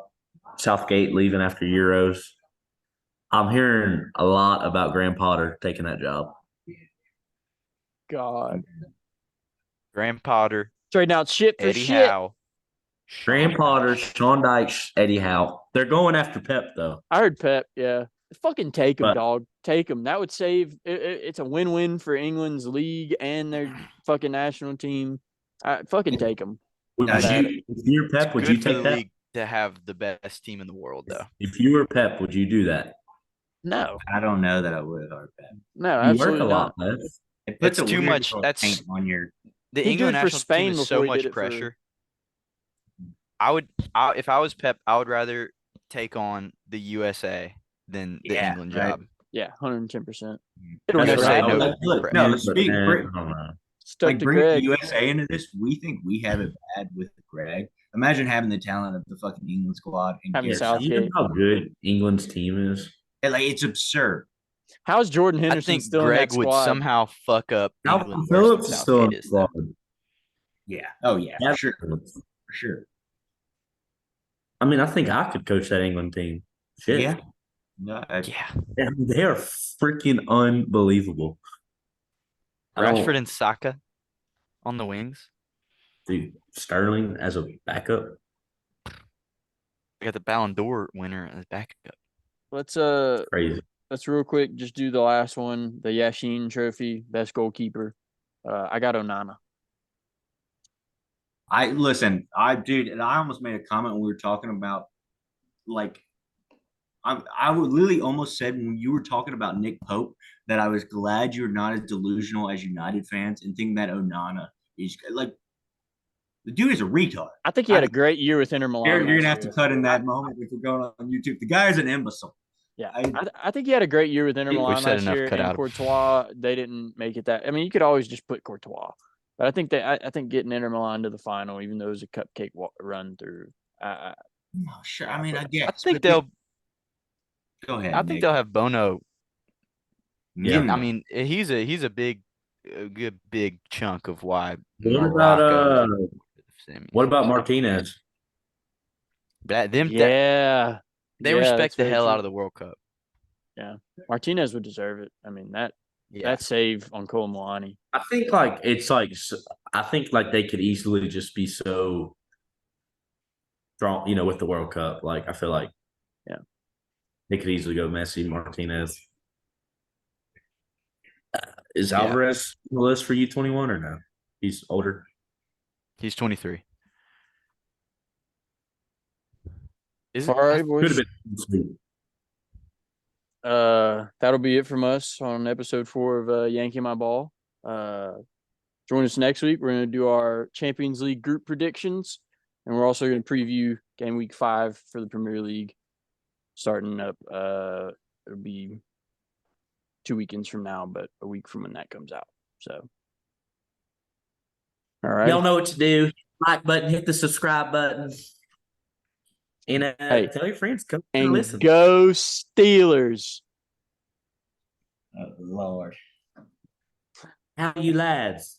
Southgate leaving after Euros. I'm hearing a lot about Graham Potter taking that job. God. Graham Potter. Trading out shit for Eddie shit. Howe. Graham Potter, Sean Dyche, Eddie Howe. They're going after Pep, though. I heard Pep, yeah. Fucking take him, dog. Take him. That would save it's a win-win for England's league and their fucking national team. Fucking take him. If you're Pep, would you take that? League to have the best team in the world, though. If you were Pep, would you do that? No. I don't know that I would, Pep. No, you absolutely work a lot, not. Pep. It puts It's too much. That's on your. The He England did it for national Spain team is so before he did much it for- pressure. If I was Pep, I would rather take on the USA than the England job. Yeah, 110%. It'll never say no. Like bring the USA into this. We think we have it bad with Greg. Imagine having the talent of the fucking England squad and Having Gareth Southgate. You know how good England's team is? Like it's absurd. How's Jordan I Henderson think still Greg in that would squad? somehow fuck up Alvin England Phillips versus is still in Southgate the is, though. squad. Yeah. Oh yeah. Yeah. For sure. I mean, I think I could coach that England team. Shit. Yeah. No, Yeah. I mean, they are freaking unbelievable. Rashford and Saka on the wings. Dude, Sterling as a backup. We got the Ballon d'Or winner as backup. Crazy. Let's real quick just do the last one, the Yashin Trophy, best goalkeeper. I got Onana. I almost made a comment when we were talking about like I would literally almost said when you were talking about Nick Pope that I was glad you're not as delusional as United fans and think that Onana is like the dude is a retard. I think he had a great year with Inter Milan. You're gonna have to cut in that moment if we're going on YouTube. The guy is an imbecile. Yeah, I think he had a great year with Inter Milan last year. And Courtois, they didn't make it that. I mean, you could always just put Courtois, but I think I think getting Inter Milan to the final, even though it was a cupcake run through. Sure. I mean, I guess. I think they'll. Go ahead. I think they'll have Bono. Yeah, I mean, he's a good big chunk of why. What about Martinez? They respect the hell out of the World Cup. Yeah, Martinez would deserve it. I mean that save on Cole Milani. I think they could easily just be so strong, with the World Cup. Like I feel like, they could easily go Messi, Martinez. Is Alvarez on the list for U21 or no? He's older. He's 23. All right, boys. That'll be it from us on episode 4 of Yankin My Ball. Join us next week. We're going to do our Champions League group predictions, and we're also going to preview game week 5 for the Premier League starting up. It'll be 2 weekends from now, but a week from when that comes out. So, all right. Y'all know what to do. Like button, hit the subscribe button. And tell your friends, come and listen. Go Steelers. Oh, Lord. How you lads?